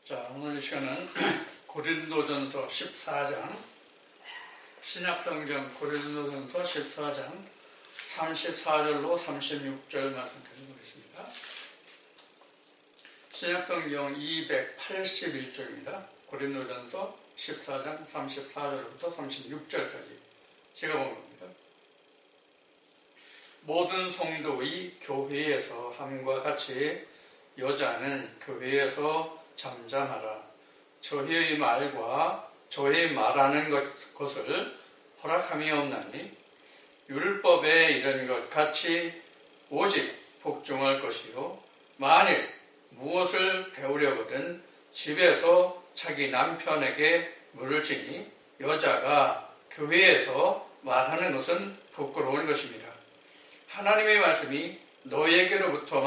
자, 오늘 이 시간은 고린도전서 14장, 신약성경 고린도전서 14장 34절로 36절 말씀까지 보겠습니다. 신약성경 281쪽입니다. 고린도전서 14장 34절부터 36절까지 제가 본 겁니다. 모든 성도의 교회에서 함과 같이 여자는 교회에서 잠잠하라. 저희의 말과 저희 말하는 것을 허락함이 없나니 율법에 이런 것 같이 오직 복종할 것이요 만일 무엇을 배우려거든 집에서 자기 남편에게 물을지니 여자가 교회에서 말하는 것은 부끄러운 것입니다. 하나님의 말씀이 너희에게로부터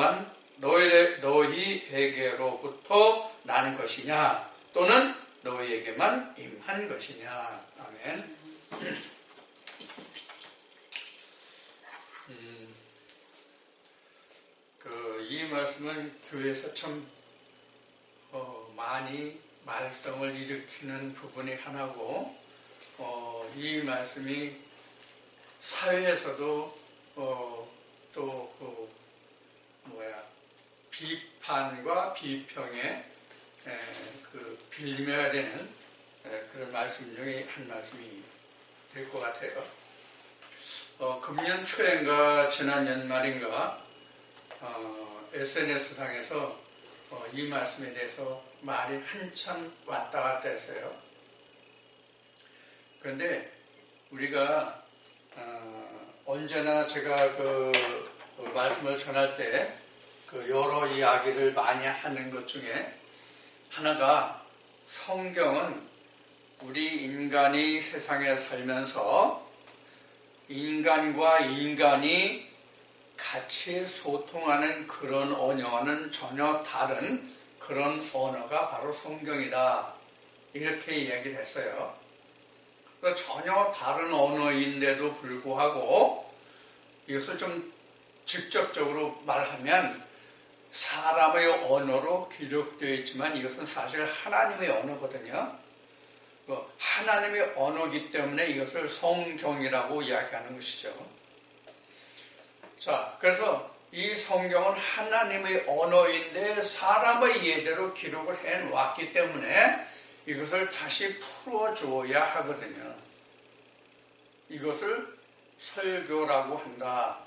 난 것이냐 또는 너희에게만 임한 것이냐. 아멘. 이 말씀은 교회에서 참 많이 말썽을 일으키는 부분이 하나고 이 말씀이 사회에서도 또 비판과 비평에 빌며야 되는 그런 말씀 중에 한 말씀이 될 것 같아요. 금년 초인가 지난 연말인가 SNS상에서 이 말씀에 대해서 말이 한참 왔다 갔다 했어요. 그런데 우리가 언제나 제가 그 말씀을 전할 때 여러 이야기를 많이 하는 것 중에 하나가 성경은 우리 인간이 세상에 살면서 인간과 인간이 같이 소통하는 그런 언어와는 전혀 다른 그런 언어가 바로 성경이다. 이렇게 이야기를 했어요. 전혀 다른 언어인데도 불구하고 이것을 좀 직접적으로 말하면 사람의 언어로 기록되어 있지만 이것은 사실 하나님의 언어거든요. 하나님의 언어이기 때문에 이것을 성경이라고 이야기하는 것이죠. 자, 그래서 이 성경은 하나님의 언어인데 사람의 예대로 기록을 해놓았기 때문에 이것을 다시 풀어줘야 하거든요. 이것을 설교라고 한다.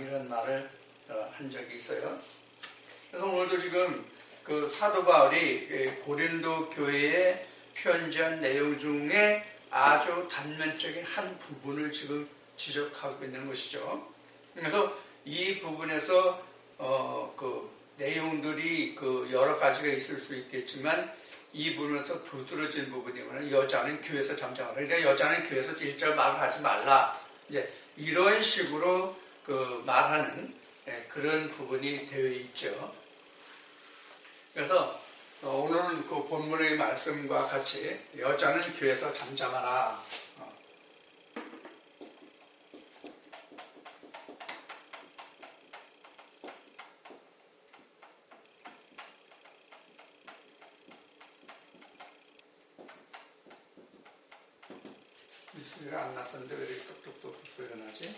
이런 말을 한 적이 있어요. 그래서 오늘도 지금 그 사도 바울이 고린도 교회에 편지한 내용 중에 아주 단면적인 한 부분을 지금 지적하고 있는 것이죠. 그래서 이 부분에서 그 내용들이 여러 가지가 있을 수 있겠지만 이 부분에서 두드러진 부분이 뭐냐면 여자는 교회에서 잠잠하라. 그러니까 여자는 교회에서 일절 말을 하지 말라. 이제 이런 식으로 말하는 그런 부분이 되어 있죠. 그래서 오늘은 그 본문의 말씀과 같이 여자는 교회에서 잠잠하라. 이 소리가 안 났었는데 왜 이렇게 똑똑똑 소리가 나지?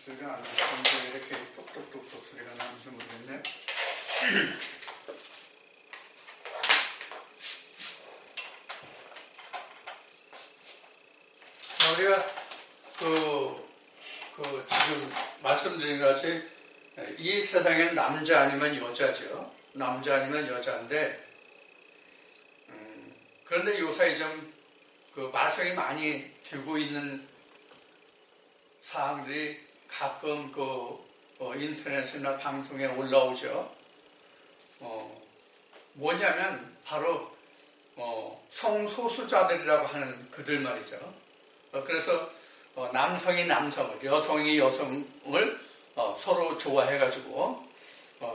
소리가 안 났는데 이렇게 똑똑똑똑 소리가 나는지 모르겠네. 우리가 지금 말씀드린 것 같이 이 세상에는 남자 아니면 여자죠. 남자 아니면 여자인데 그런데 요사이 좀 말썽이 많이 들고 있는 사항들이 가끔 인터넷이나 방송에 올라오죠. 뭐냐면 바로 성소수자들이라고 하는 그들 말이죠. 그래서 남성이 남성을, 여성이 여성을 서로 좋아해가지고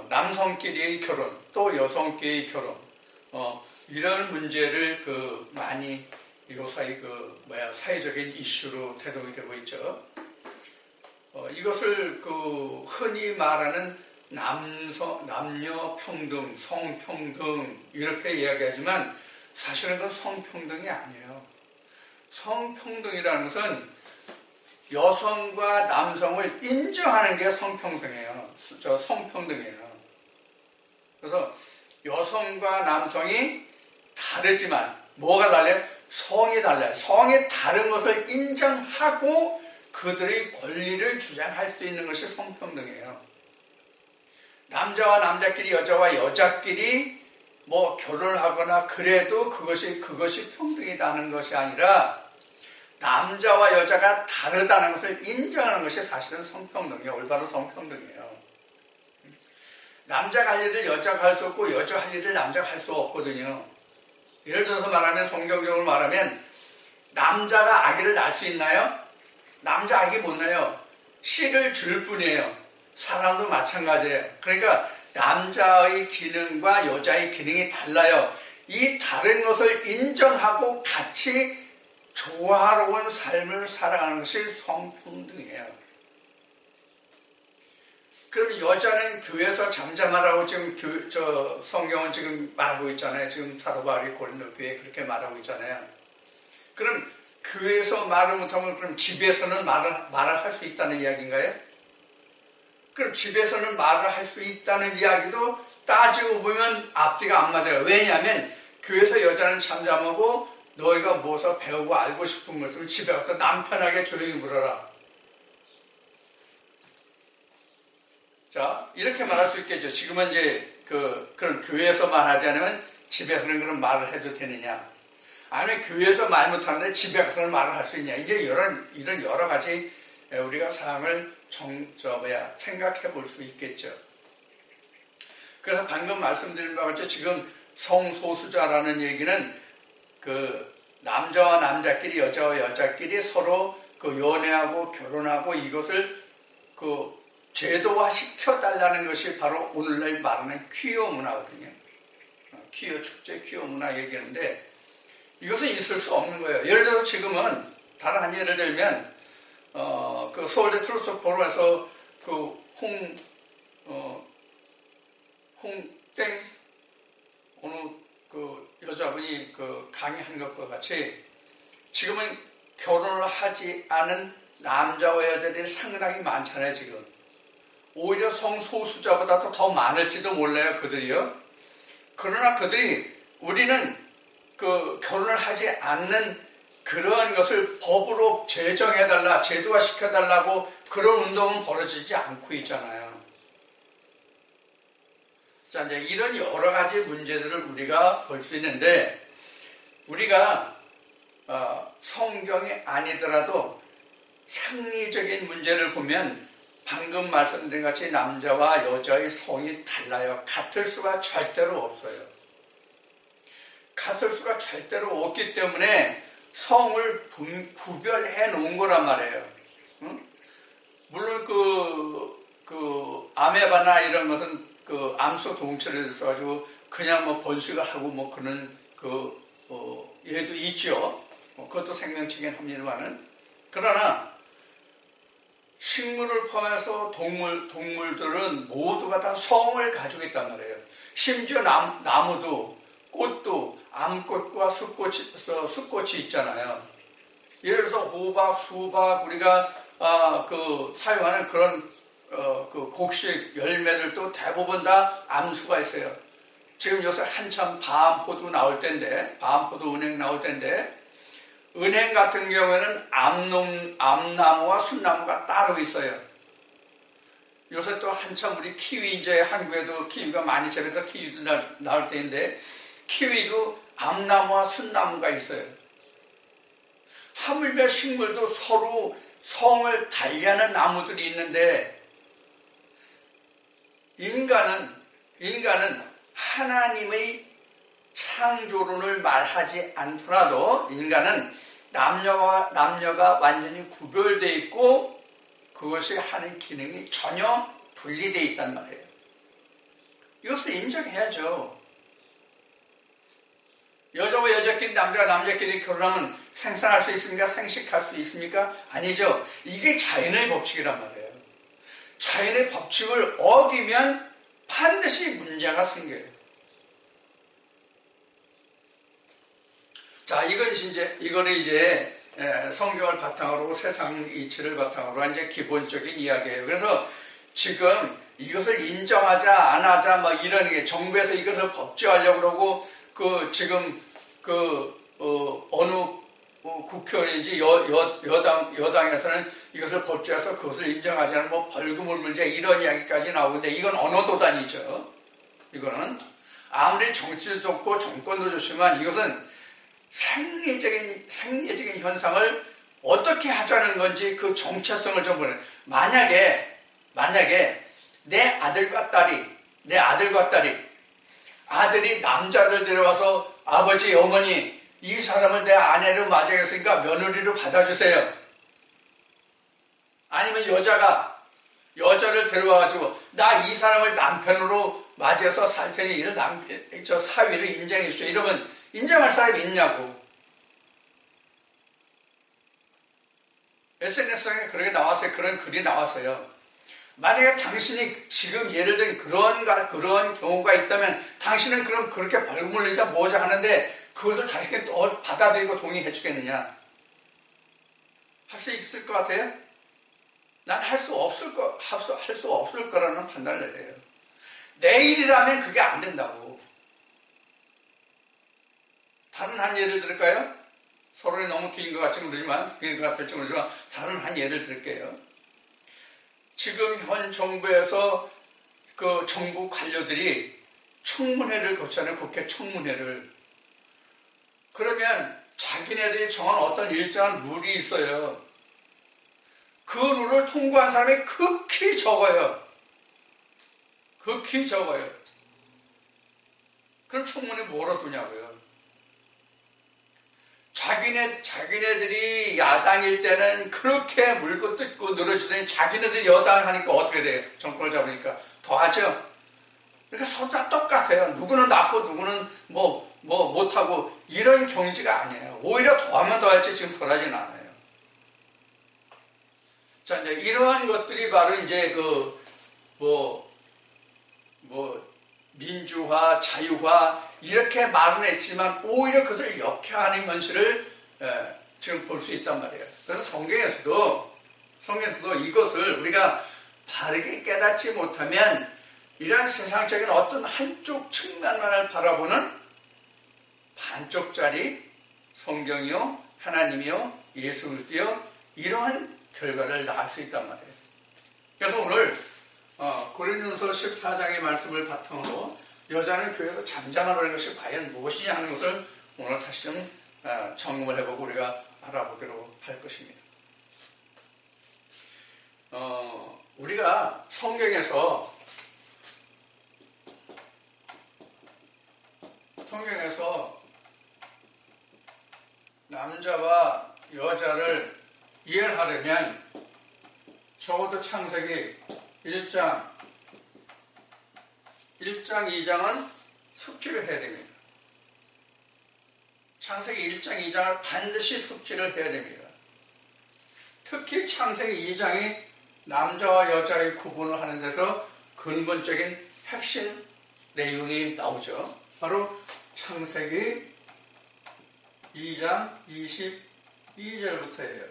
남성끼리의 결혼, 또 여성끼리의 결혼, 이런 문제를 많이 요사이 사회적인 이슈로 대동이 되고 있죠. 이것을 그 흔히 말하는 남녀 평등, 성평등 이렇게 이야기하지만 사실은 그건 성평등이 아니에요. 성평등이라는 것은 여성과 남성을 인정하는 게 성평등이에요. 성평등이에요. 그래서 여성과 남성이 다르지만 뭐가 달라요? 성이 달라요. 성이 다른 것을 인정하고 그들의 권리를 주장할 수 있는 것이 성평등이에요. 남자와 남자끼리, 여자와 여자끼리 뭐 결혼을 하거나 그래도 그것이 평등이다는 것이 아니라 남자와 여자가 다르다는 것을 인정하는 것이 사실은 성평등이에요. 올바른 성평등이에요. 남자가 할 일을 여자가 할 수 없고 여자가 할 일을 남자가 할 수 없거든요. 예를 들어서 말하면 성경적으로 말하면 남자가 아기를 낳을 수 있나요? 남자 아기 못 낳아요. 씨를 줄 뿐이에요. 사람도 마찬가지예요. 그러니까 남자의 기능과 여자의 기능이 달라요. 이 다른 것을 인정하고 같이 조화로운 삶을 살아가는 것이 성평등이에요. 그럼 여자는 교회에서 잠잠하라고 지금 성경은 지금 말하고 있잖아요. 지금 사도 바울이 고린도 교회에 그렇게 말하고 있잖아요. 그럼 교회에서 말을 못하면 그럼 집에서는 말을 할 수 있다는 이야기인가요? 그럼 집에서는 말을 할 수 있다는 이야기도 따지고 보면 앞뒤가 안 맞아요. 왜냐하면 교회에서 여자는 잠잠하고 너희가 무엇을 배우고 알고 싶은 것을 집에 가서 남편에게 조용히 물어라. 자, 이렇게 말할 수 있겠죠. 지금은 이제 그런 교회에서 말하지 않으면 집에서는 그런 말을 해도 되느냐. 아니면 교회에서 말 못하는데 집에 가서는 말을 할 수 있냐. 이제 이런 여러 가지 우리가 사항을 생각해 볼 수 있겠죠. 그래서 방금 말씀드린 바와 같이 지금 성소수자라는 얘기는 그 남자와 남자끼리 여자와 여자끼리 서로 그 연애하고 결혼하고 이것을 그 제도화 시켜달라는 것이 바로 오늘날 말하는 퀴어 문화거든요. 퀴어 축제, 퀴어 문화 얘기하는데 이것은 있을 수 없는 거예요. 예를 들어서 지금은 다른 한 예를 들면 그 서울대 트루스 포럼에서 그 홍땡 어느 그 여자분이 그 강의한 것과 같이 지금은 결혼을 하지 않은 남자와 여자들이 상당히 많잖아요. 지금 오히려 성소수자보다도 더 많을지도 몰라요. 그들이요. 그러나 우리는 그 결혼을 하지 않는 그러한 것을 법으로 제정해달라, 제도화 시켜달라고 그런 운동은 벌어지지 않고 있잖아요. 자, 이제 이런 여러 가지 문제들을 우리가 볼 수 있는데, 우리가 성경이 아니더라도 상리적인 문제를 보면 방금 말씀드린 같이 남자와 여자의 성이 달라요. 같을 수가 절대로 없어요. 같을 수가 절대로 없기 때문에 성을 구별해 놓은 거란 말이에요. 응? 물론 그 아메바나 이런 것은 그 암소 동체를 써가지고 그냥 뭐 번식을 하고 뭐 그런 얘도 있죠. 그것도 생명체긴 합니다만은. 그러나 식물을 포함해서 동물들은 모두가 다 성을 가지고 있단 말이에요. 심지어 나무도 꽃도 암꽃과 숫꽃이 있잖아요. 예를 들어서 호박, 수박 우리가 사용하는 그런 그 곡식 열매들도 대부분 다 암수가 있어요. 지금 요새 한참 밤포도 나올 때인데, 밤포도 은행 나올 때인데, 은행 같은 경우에는 암나무와 순나무가 따로 있어요. 요새 또 한참 우리 키위, 이제 한국에도 키위가 많이 재배돼서 키위도 나올 때인데, 키위도 암나무와 순나무가 있어요. 하물며 식물도 서로 성을 달리하는 나무들이 있는데, 인간은 하나님의 창조론을 말하지 않더라도 인간은 남녀가 완전히 구별되어 있고 그것이 하는 기능이 전혀 분리되어 있단 말이에요. 이것을 인정해야죠. 여자와 여자끼리, 남자와 남자끼리 결혼하면 생산할 수 있습니까? 생식할 수 있습니까? 아니죠. 이게 자연의 법칙이란 말이에요. 자연의 법칙을 어기면 반드시 문제가 생겨요. 자, 이거는 이제 성경을 바탕으로 세상 이치를 바탕으로 이제 기본적인 이야기예요. 그래서 지금 이것을 인정하자 안 하자 뭐 이런 게 정부에서 이것을 법제하려고 그러고 지금 어느 국회의원인지 여당에서는 이것을 법제해서 그것을 인정하지 않으면 뭐 벌금을 물자 이런 이야기까지 나오는데 이건 언어도단이죠. 이거는 아무리 정치도 좋고 정권도 좋지만 이것은 생리적인 현상을 어떻게 하자는 건지 그 정체성을 좀 보는. 만약에 내 아들과 딸이 아들이 남자를 데려와서 아버지 어머니 이 사람을 내 아내로 맞이했으니까 며느리로 받아주세요. 아니면 여자를 데려와가지고 나 이 사람을 남편으로 맞이해서 살 테니 저 사위를 인정해 주세요. 이러면 인정할 사람이 있냐고. SNS상에 그렇게 나왔어요. 그런 글이 나왔어요. 만약에 당신이 지금 예를 든 그런 경우가 있다면 당신은 그럼 그렇게 벌금을 내자 뭐자 하는데 그것을 당신이 또 받아들이고 동의해 주겠느냐? 할 수 있을 것 같아요? 난 할 수 없을 거라는 판단을 내려요. 내일이라면 그게 안 된다고. 다른 한 예를 들을까요? 서론이 너무 긴 것 같을지 모르지만 다른 한 예를 들게요. 지금 현 정부에서 그 정부 관료들이 청문회를 거치는 국회 청문회를. 그러면 자기네들이 정한 어떤 일정한 룰이 있어요. 그 룰을 통과한 사람이 극히 적어요. 그럼 청문회 뭐로 두냐고요. 자기네들이 야당일 때는 그렇게 물고 뜯고 늘어지더니 자기네들이 여당하니까 어떻게 돼요? 정권을 잡으니까 더하죠. 그러니까 서로 다 똑같아요. 누구는 나쁘고 누구는 뭐 못하고 이런 경지가 아니에요. 오히려 더하면 더할지 지금 덜하진 않아요. 자, 이제 이러한 것들이 바로 이제 민주화, 자유화 이렇게 말은 했지만 오히려 그것을 역해하는 현실을 지금 볼 수 있단 말이에요. 그래서 성경에서도 이것을 우리가 바르게 깨닫지 못하면 이러한 세상적인 어떤 한쪽 측면만을 바라보는 반쪽짜리 성경이요, 하나님이요, 예수 그리스도요 이러한 결과를 낳을 수 있단 말이에요. 그래서 오늘 고린도서 14장의 말씀을 바탕으로 여자는 교회에서 잠잠하라는 것이 과연 무엇이냐 하는 것을 오늘 다시 좀 점검을 해보고 우리가 알아보기로 할 것입니다. 우리가 성경에서 남자와 여자를 이해하려면 적어도 창세기 1장, 2장은 숙지를 해야 됩니다. 창세기 1장, 2장을 반드시 숙지를 해야 됩니다. 특히 창세기 2장이 남자와 여자의 구분을 하는 데서 근본적인 핵심 내용이 나오죠. 바로 창세기 2장 22절부터예요.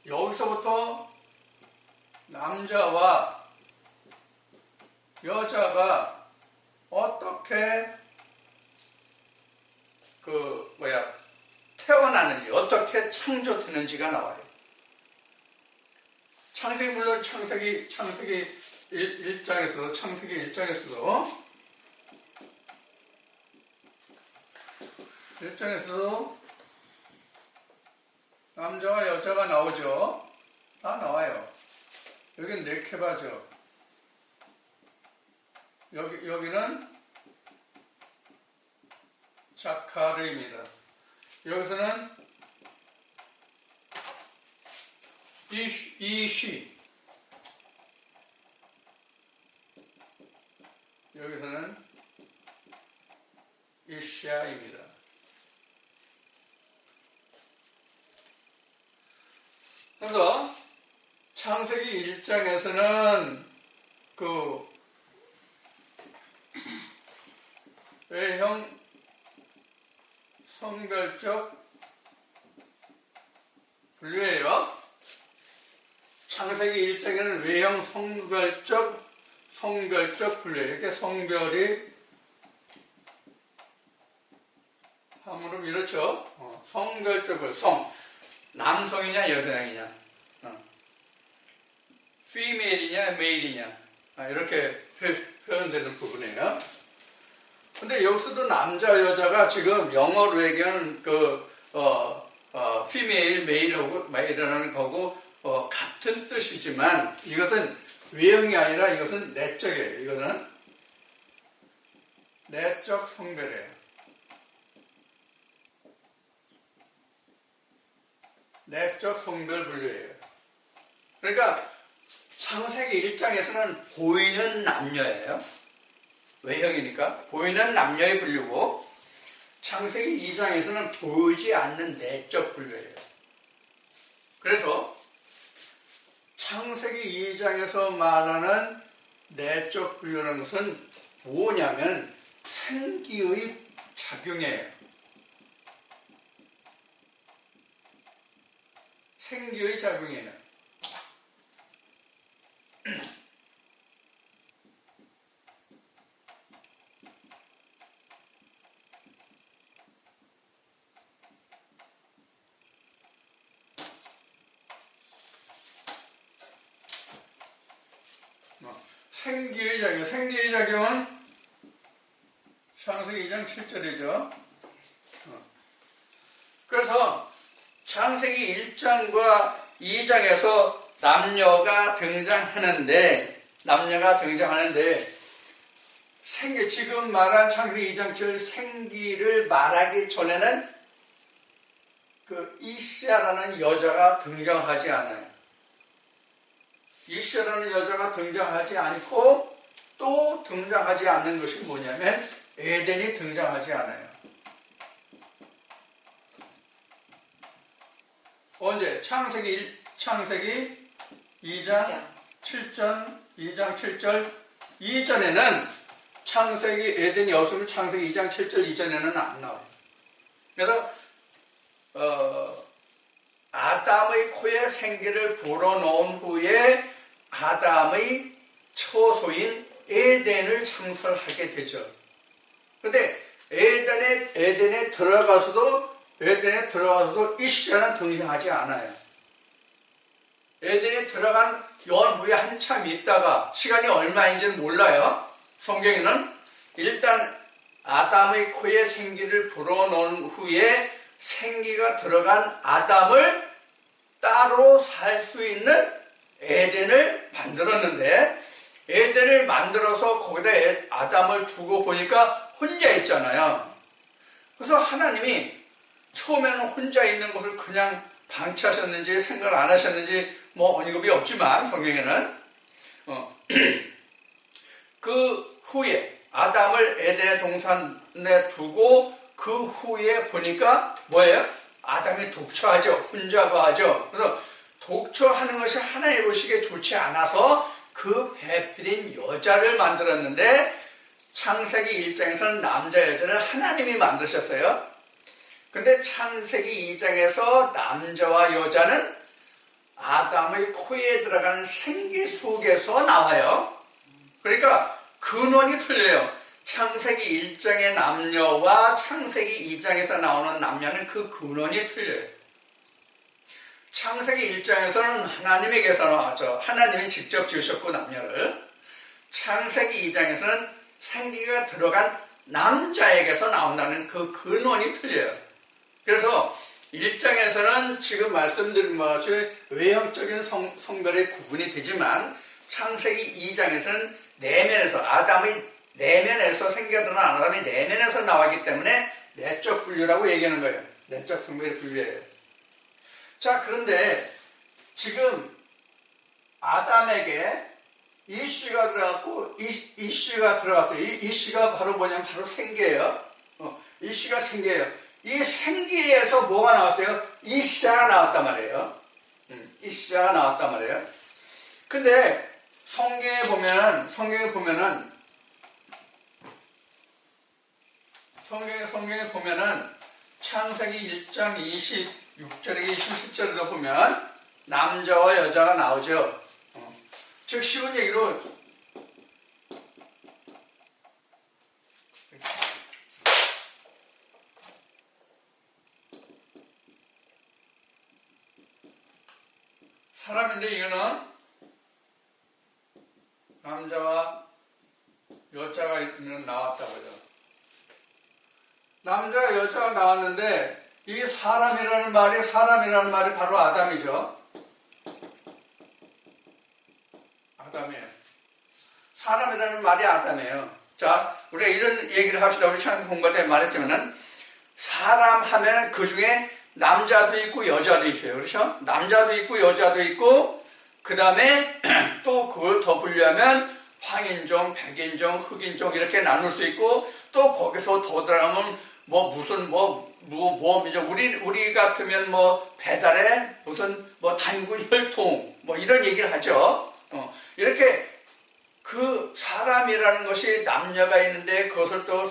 여기서부터 남자와 여자가 어떻게 태어나는지, 어떻게 창조되는지가 나와요. 물론 창세기 1장에서도 남자와 여자가 나오죠. 다 나와요. 여기는 네케바죠. 여기는 자카르입니다. 여기서는 이시. 여기서는 이샤입니다. 그래서 창세기 1장에서는 그 외형 성별적 분류예요. 창세기 1장에는 외형 성별적 분류예요. 이렇게 성별이 함으로 이렇죠. 성별적으로 남성이냐 여성이냐, female이냐 male이냐, 이렇게 표현되는 부분이에요. 근데 여기서도 남자 여자가 지금 영어로 얘기하는 female, male이라는 거고 같은 뜻이지만 이것은 외형이 아니라 이것은 내적이에요. 이거는 내적 성별이에요. 내적 성별 분류예요. 그러니까 창세기 1장에서는 보이는 남녀예요. 외형이니까 보이는 남녀의 분류고, 창세기 2장에서는 보이지 않는 내적 분류예요. 그래서 창세기 2장에서 말하는 내적 분류라는 것은 뭐냐면 생기의 작용이에요. 생기의 작용이에요. 생기의 작용은 창세기 2장 7절이죠. 그래서 창세기 1장과 2장에서 남녀가 등장하는데 지금 말한 창세기 2장 7 생기를 말하기 전에는 그 이시아라는 여자가 등장하지 않아요. 이시아라는 여자가 등장하지 않고 또 등장하지 않는 것이 뭐냐면 에덴이 등장하지 않아요. 언제? 창세기 2장 7절 이전에는 창세기 에덴이 없으면 창세기 2장 7절 이전에는 안 나와요. 그래서 아담의 코에 생기를 불어넣은 후에 아담의 처소인 에덴을 창설하게 되죠. 그런데 에덴에 들어가서도 이시아는 등장하지 않아요. 에덴에 들어간 후에 한참 있다가 시간이 얼마인지는 몰라요. 성경에는 일단 아담의 코에 생기를 불어넣은 후에 생기가 들어간 아담을 따로 살 수 있는 에덴을 만들었는데, 에덴을 만들어서 거기다 아담을 두고 보니까 혼자 있잖아요. 그래서 하나님이 처음에는 혼자 있는 것을 그냥 방치하셨는지 생각을 안 하셨는지 언급이 없지만 성경에는 그 후에 아담을 에덴의 동산에 두고 그 후에 보니까 뭐예요? 아담이 독처하죠. 혼자 거하죠. 그래서 독처하는 것이 하나님 보시기에 좋지 않아서 그 배필인 여자를 만들었는데, 창세기 1장에서는 남자 여자를 하나님이 만드셨어요. 근데 창세기 2장에서 남자와 여자는 아담의 코에 들어가는 생기 속에서 나와요. 그러니까 근원이 틀려요. 창세기 1장의 남녀와 창세기 2장에서 나오는 남녀는 그 근원이 틀려요. 창세기 1장에서는 하나님에게서 나왔죠. 하나님이 직접 지으셨고 남녀를. 창세기 2장에서는 생기가 들어간 남자에게서 나온다는 그 근원이 틀려요. 그래서 1장에서는 지금 말씀드린 것처럼 외형적인 성별의 구분이 되지만 창세기 2장에서는 내면에서 아담의 내면에서 생기가 드러난 아담의 내면에서 나왔기 때문에 내적 분류라고 얘기하는 거예요. 내적 성별의 분류예요. 자, 그런데 지금 아담에게 이씨가 들어갔고 이씨가 들어갔어요. 이씨가 바로 뭐냐면 바로 생기예요. 이씨가 생기예요. 이 생기에서 뭐가 나왔어요? 이씨가 나왔단 말이에요. 이씨가 나왔단 말이에요. 근데 성경에 보면은 창세기 1장 26절에 27절에도 보면 남자와 여자가 나오죠. 즉 쉬운 얘기로 사람인데 이거는 남자와 여자가 나왔다고요. 남자와 여자가 나왔는데 이 사람이라는 말이 바로 아담이죠. 아담이에요. 사람이라는 말이 아담이에요. 자, 우리가 이런 얘기를 합시다. 우리 창세기 공부할 때 말했지만은 사람 하면 그 중에 남자도 있고 여자도 있어요. 그렇죠? 남자도 있고 여자도 있고 그 다음에 또 그걸 더 분류하면 황인종, 백인종, 흑인종 이렇게 나눌 수 있고 또 거기서 더 들어가면 뭐 무슨 이제 우리 같으면 뭐 배달에 무슨 뭐 단군 혈통 뭐 이런 얘기를 하죠. 이렇게 그 사람이라는 것이 남녀가 있는데 그것을 또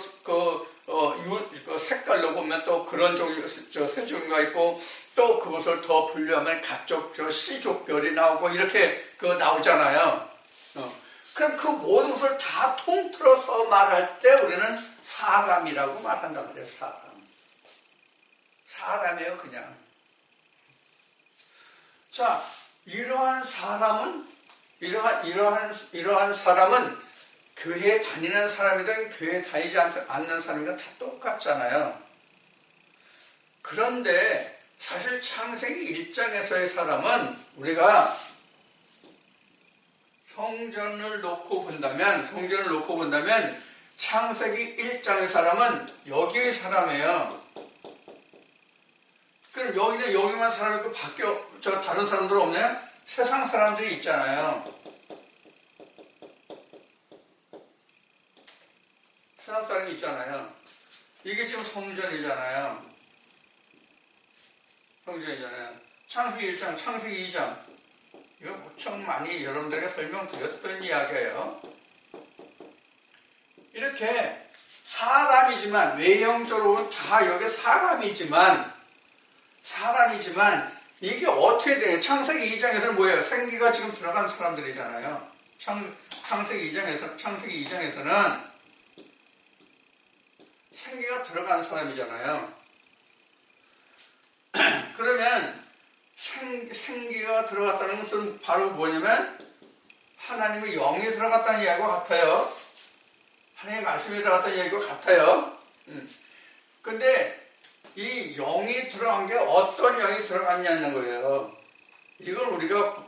그 색깔로 보면 또 그런 종류, 세 종류가 있고 또 그것을 더 분류하면 각종 씨족별이 나오고 이렇게 나오잖아요. 그럼 그 모든 것을 다 통틀어서 말할 때 우리는 사람이라고 말한단 말이에요. 사람이에요, 그냥. 자, 이러한 사람은 교회에 다니는 사람이든 교회에 다니지 않는 사람이든 다 똑같잖아요. 그런데 사실 창세기 1장에서의 사람은 우리가 성전을 놓고 본다면 창세기 1장의 사람은 여기의 사람이에요. 그럼 여기만 사람이 있고 밖에 다른 사람들 없나요? 세상 사람들이 있잖아요. 세상 사람이 있잖아요. 이게 지금 성전이잖아요. 창세기 1장, 창세기 2장. 이거 무척 많이 여러분들에게 설명드렸던 이야기예요. 이렇게 사람이지만, 외형적으로 다 여기 사람이지만, 이게 어떻게 돼요? 창세기 2장에서는 뭐예요? 생기가 지금 들어간 사람들이잖아요. 창세기 2장에서는 생기가 들어간 사람이잖아요. 그러면 생기가 들어갔다는 것은 바로 뭐냐면 하나님의 영이 들어갔다는 이야기와 같아요. 하나님의 말씀이 들어갔다는 이야기와 같아요. 근데 이 영이 들어간 게 어떤 영이 들어갔냐는 거예요. 이걸 우리가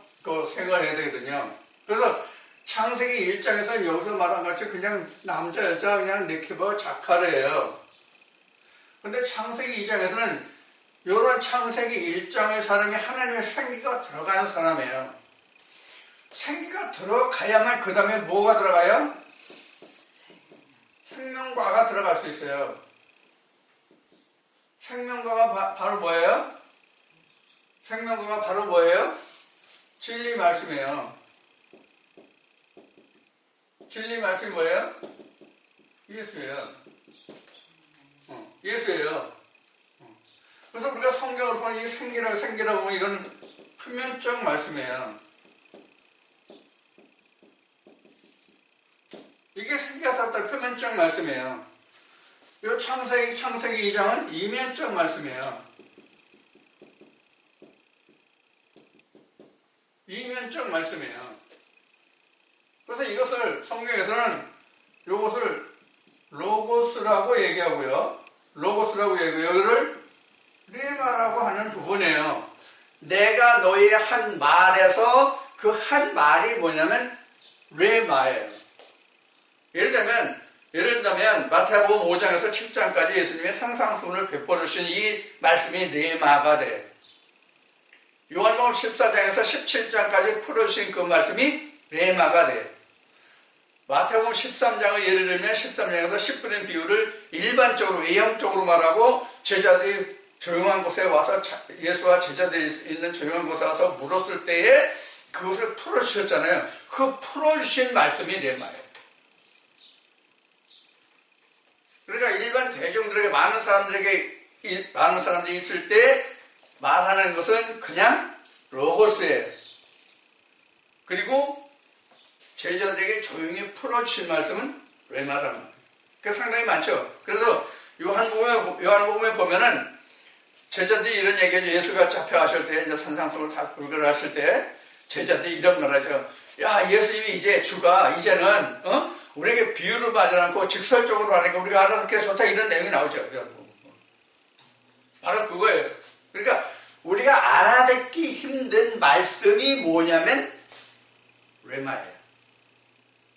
생각해야 되거든요. 그래서 창세기 1장에서는 여기서 말한 같이 그냥 남자, 여자 그냥 네케바 자카르예요. 근데 창세기 2장에서는 이런 창세기 1장의 사람이 하나님의 생기가 들어가는 사람이에요. 생기가 들어가야만 그 다음에 뭐가 들어가요? 생명과가 들어갈 수 있어요. 생명과가 바로 뭐예요? 생명과가 바로 뭐예요? 진리 말씀이에요. 진리 말씀이 뭐예요? 예수예요. 예수예요. 그래서 우리가 성경을 보면 이 생기라고 보면 이건 표면적 말씀이에요. 이게 생기가 들었다 표면적 말씀이에요. 이 창세기 2장은 이면적 말씀이에요. 이면적 말씀이에요. 그래서 이것을 성경에서는 이것을 로고스라고 얘기하고요. 여기를 레마라고 하는 부분이에요. 내가 너의 한 말에서 그 한 말이 뭐냐면 레마예요. 예를 들면 마태복음 5장에서 7장까지 예수님의 상상론을 베풀으신 이 말씀이 레마가 돼요. 요한복음 14장에서 17장까지 풀어주신 그 말씀이 레마가 돼요. 마태복음 13장을 예를 들면 13장에서 10분의 비유를 일반적으로 외형적으로 말하고 제자들이 조용한 곳에 와서 예수와 제자들이 있는 조용한 곳에 와서 물었을 때에 그것을 풀어주셨잖아요. 그 풀어주신 말씀이 레마예요. 그러니까 일반 대중들에게 많은 사람들이 있을 때 말하는 것은 그냥 로고스예요. 그리고 제자들에게 조용히 풀어주신 말씀은 레마란 말이에요. 그래서 상당히 많죠. 그래서 요한복음에 보면은 제자들이 이런 얘기하죠. 예수가 잡혀가실 때, 이제 산상수훈을 다 불결하실 때, 제자들이 이런 말 하죠. 야, 예수님이 이제는, 우리에게 비유를 말하지 않고 직설적으로 하니까 우리가 알아듣기가 좋다. 이런 내용이 나오죠. 바로 그거예요. 그러니까 우리가 알아듣기 힘든 말씀이 뭐냐면, 레마예요.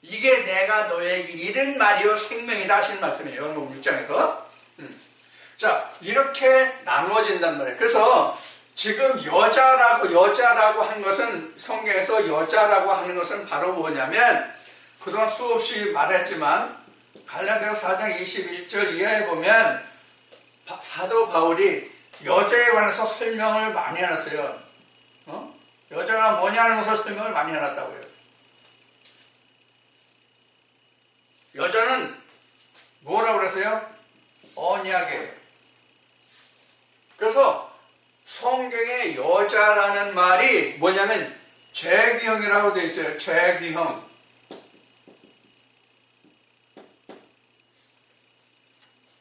이게 내가 너에게 이른 말이요 생명이다 하신 말씀이에요. 요한복음 6장에서. 자, 이렇게 나누어진단 말이에요. 그래서 지금 여자라고 한 것은, 성경에서 여자라고 하는 것은 바로 뭐냐면, 그동안 수없이 말했지만 갈라디아 4장 21절 이하에 보면 사도 바울이 여자에 관해서 설명을 많이 해놨어요. 여자가 뭐냐는 것을 설명을 많이 해놨다고요. 여자는 뭐라고 그랬어요? 언약이에요. 그래서 성경에 여자라는 말이 뭐냐면 재기형이라고 되어 있어요. 재기형.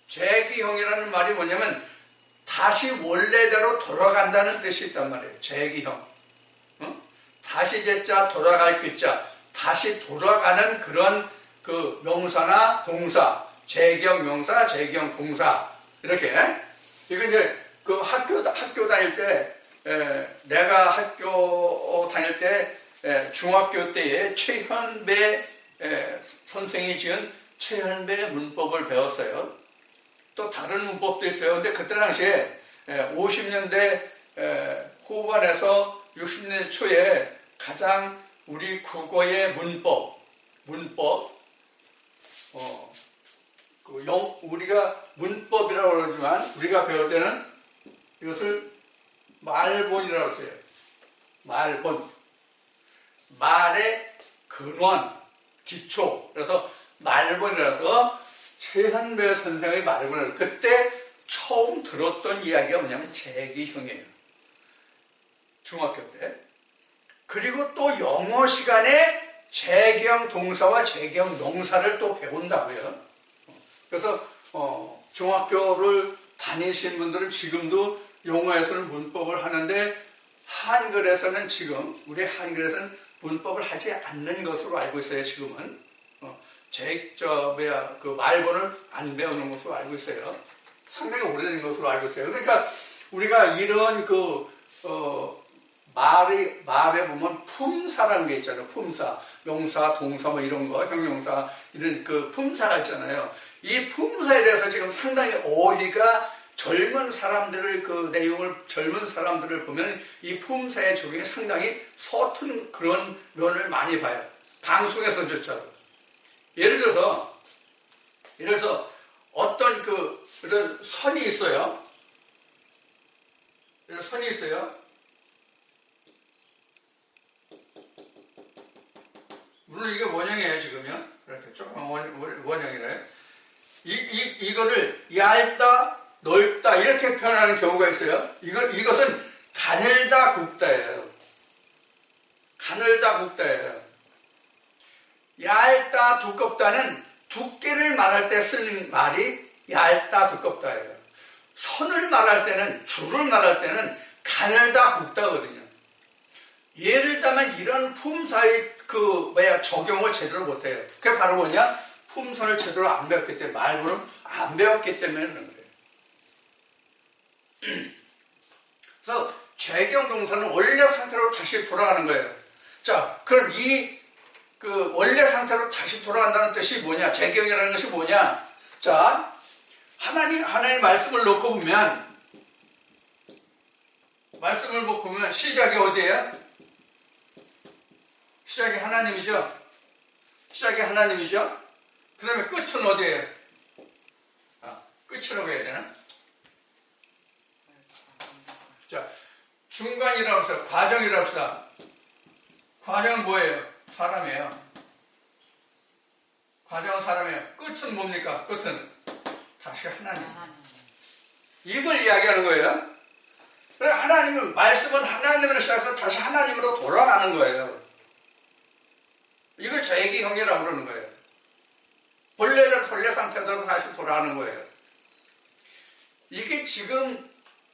재기형이라는 말이 뭐냐면 다시 원래대로 돌아간다는 뜻이 있단 말이에요. 재기형. 다시 제자 돌아갈 귀자. 다시 돌아가는 그런 그 명사나 동사. 재기형 명사, 재기형 동사. 이렇게. 이거 이제 그 학교 다닐 때, 내가 학교 다닐 때, 중학교 때에 최현배 선생이 지은 최현배 문법을 배웠어요. 또 다른 문법도 있어요. 근데 그때 당시에 50년대 후반에서 60년대 초에 가장 우리 국어의 우리가 문법이라고 그러지만 우리가 배울 때는 이것을 말본이라고 써요. 말본. 말의 근원, 기초. 그래서 말본이라서 최현배 선생의 말본을 그때 처음 들었던 이야기가 뭐냐면 재기형이에요. 중학교 때. 그리고 또 영어 시간에 재기형 동사와 재기형 명사를 또 배운다고요. 그래서 중학교를 다니신 분들은 지금도 영어에서는 문법을 하는데 한글에서는 우리 한글에서는 문법을 하지 않는 것으로 알고 있어요. 지금은 그 말본을 안 배우는 것으로 알고 있어요. 상당히 오래된 것으로 알고 있어요. 그러니까 우리가 이런 말에 보면 품사라는 게 있잖아요. 품사, 명사, 동사 뭐 이런 거, 형용사 이런 그 품사가 있잖아요. 이 품사에 대해서 지금 상당히 어휘가 젊은 사람들을 젊은 사람들을 보면 이 품사의 적용이 상당히 서툰 그런 면을 많이 봐요. 방송에서조차도. 예를 들어서 어떤 이런 선이 있어요. 이런 선이 있어요. 물론 이게 원형이에요, 지금요. 이렇게 조금 원형이래요. 이거를 얇다, 넓다, 이렇게 표현하는 경우가 있어요. 이것은 가늘다, 굵다예요. 가늘다, 굵다예요. 얇다, 두껍다는 두께를 말할 때 쓰는 말이 얇다, 두껍다예요. 선을 말할 때는, 줄을 말할 때는 가늘다, 굵다거든요. 예를 들면 이런 품사의 적용을 제대로 못해요. 그게 바로 뭐냐? 품사를 제대로 안 배웠기 때문에, 말고는 안 배웠기 때문에 그런 거예요. 그래서 재경 동사는 원래 상태로 다시 돌아가는 거예요. 자, 그럼 원래 상태로 다시 돌아간다는 뜻이 뭐냐? 재경이라는 것이 뭐냐? 자, 하나님의 말씀을 놓고 보면, 시작이 어디예요? 시작이 하나님이죠? 그 다음에 끝은 어디예요? 끝이라고 해야 되나? 자, 중간이라고 합시다. 과정이라고 합시다. 과정은 뭐예요? 사람이에요. 과정은 사람이에요. 끝은 뭡니까? 끝은 다시 하나님. 이걸 이야기하는 거예요. 그래 하나님은 말씀은 하나님으로 시작해서 다시 하나님으로 돌아가는 거예요. 이걸 재기형이라고 그러는 거예요. 본래 상태대로 다시 돌아가는 거예요. 이게 지금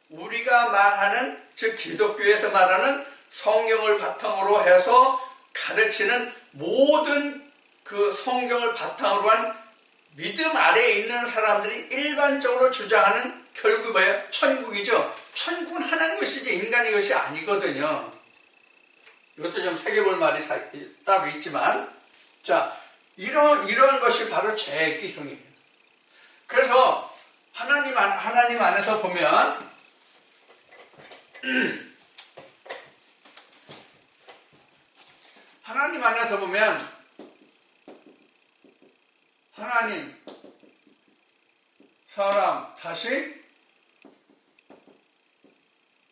우리가 말하는, 즉 기독교에서 말하는 성경을 바탕으로 해서 가르치는 모든 그 성경을 바탕으로 한 믿음 아래에 있는 사람들이 일반적으로 주장하는 결국 뭐예요? 천국이죠. 천국은 하나님 것이지 인간의 것이 아니거든요. 이것도 좀 새겨볼 말이 따로 있지만, 자, 이런 것이 바로 재기형이에요. 그래서 하나님 안에서 보면 하나님 안에서 보면 하나님, 사람, 다시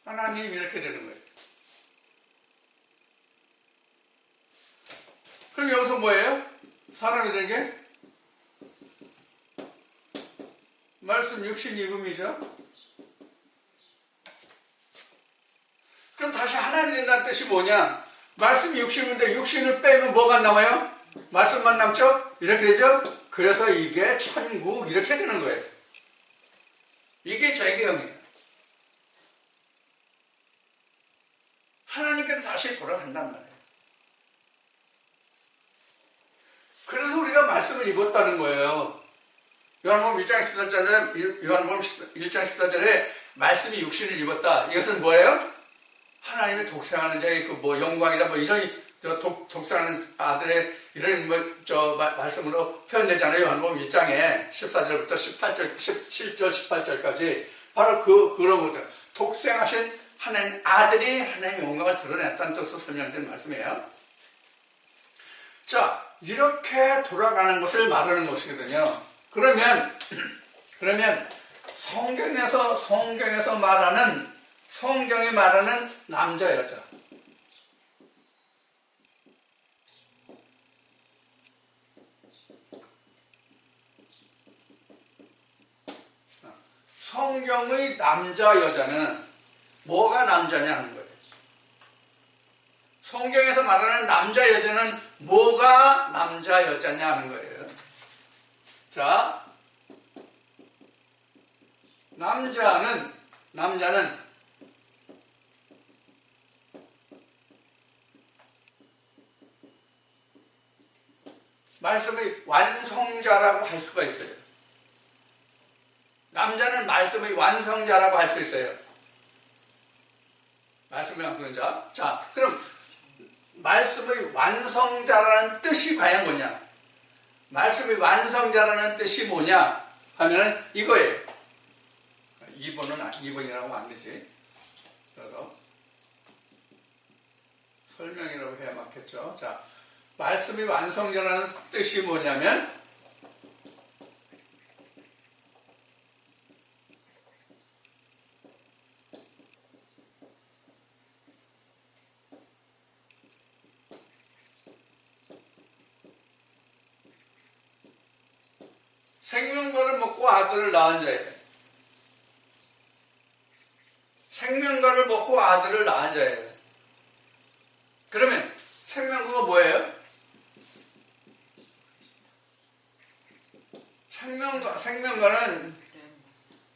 하나님 이렇게 되는 거예요. 그럼 여기서 뭐예요? 사람이 된 게 말씀 육신 입음이죠. 그럼 다시 하나님 된다는 뜻이 뭐냐? 말씀이 육신인데 육신을 빼면 뭐가 남아요? 말씀만 남죠? 이렇게 되죠? 그래서 이게 천국 이렇게 되는 거예요. 이게 재기형이에요. 하나님께로 다시 돌아간단 말이에요. 그래서 우리가 말씀을 입었다는 거예요. 요한복음 1장 14절에 말씀이 육신을 입었다. 이것은 뭐예요? 하나님의 독생하는 자의 영광이다. 이런 독생하는 아들의 이런 말씀으로 표현되잖아요. 요한복음 1장에 14절부터 17절 18절까지 바로 그런 거죠. 독생하신 하나님 아들이 하나님의 영광을 드러냈다는 뜻으로 설명된 말씀이에요. 자, 이렇게 돌아가는 것을 말하는 것이거든요. 그러면 성경에서 말하는, 성경이 말하는 남자 여자, 성경의 남자 여자는 뭐가 남자냐 하는 거예요. 성경에서 말하는 남자 여자는 뭐가 남자 여자냐 하는 거예요. 자, 남자는 말씀의 완성자라고 할 수가 있어요. 남자는 말씀의 완성자라고 할 수 있어요. 말씀의 완성자. 자, 그럼 말씀의 완성자라는 뜻이 과연 뭐냐? 말씀의 완성자라는 뜻이 뭐냐 하면 이거예요. 2번이라고 하면 안 되지. 그래서 설명이라고 해야 맞겠죠. 자, 말씀의 완성자라는 뜻이 뭐냐면 생명과를 먹고 아들을 낳은 자예요. 생명과를 먹고 아들을 낳은 자예요. 그러면 생명과가 뭐예요? 생명과는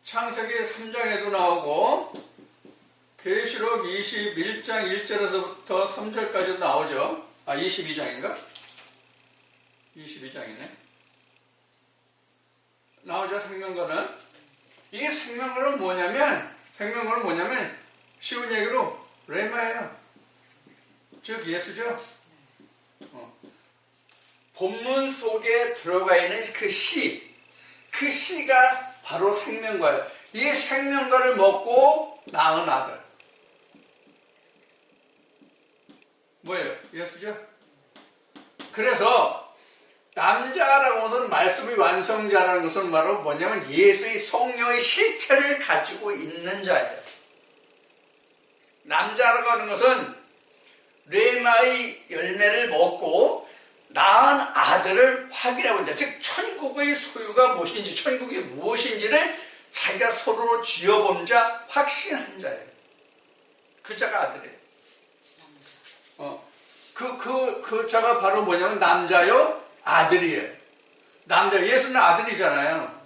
창세기 3장에도 나오고 계시록 21장 1절에서부터 3절까지도 나오죠. 22장인가? 22장이네. 나오죠. 생명과는. 이게 생명과는 뭐냐면 쉬운 얘기로 레마예요. 즉 예수죠. 본문 속에 들어가 있는 그 씨가 바로 생명과예요. 이 생명과를 먹고 낳은 아들 뭐예요? 예수죠. 그래서 남자라는 것은 말씀의 완성자라는 것은 바로 뭐냐면 예수의 성령의 실체를 가지고 있는 자예요. 남자라고 하는 것은 레마의 열매를 먹고 낳은 아들을 확인하고 있다. 즉 천국의 소유가 무엇인지, 천국이 무엇인지를 자기가 서로 쥐어본 자, 확신한 자예요. 그 자가 아들이에요. 그 자가 바로 뭐냐면 남자요, 아들이에요. 남자, 예수는 아들이잖아요.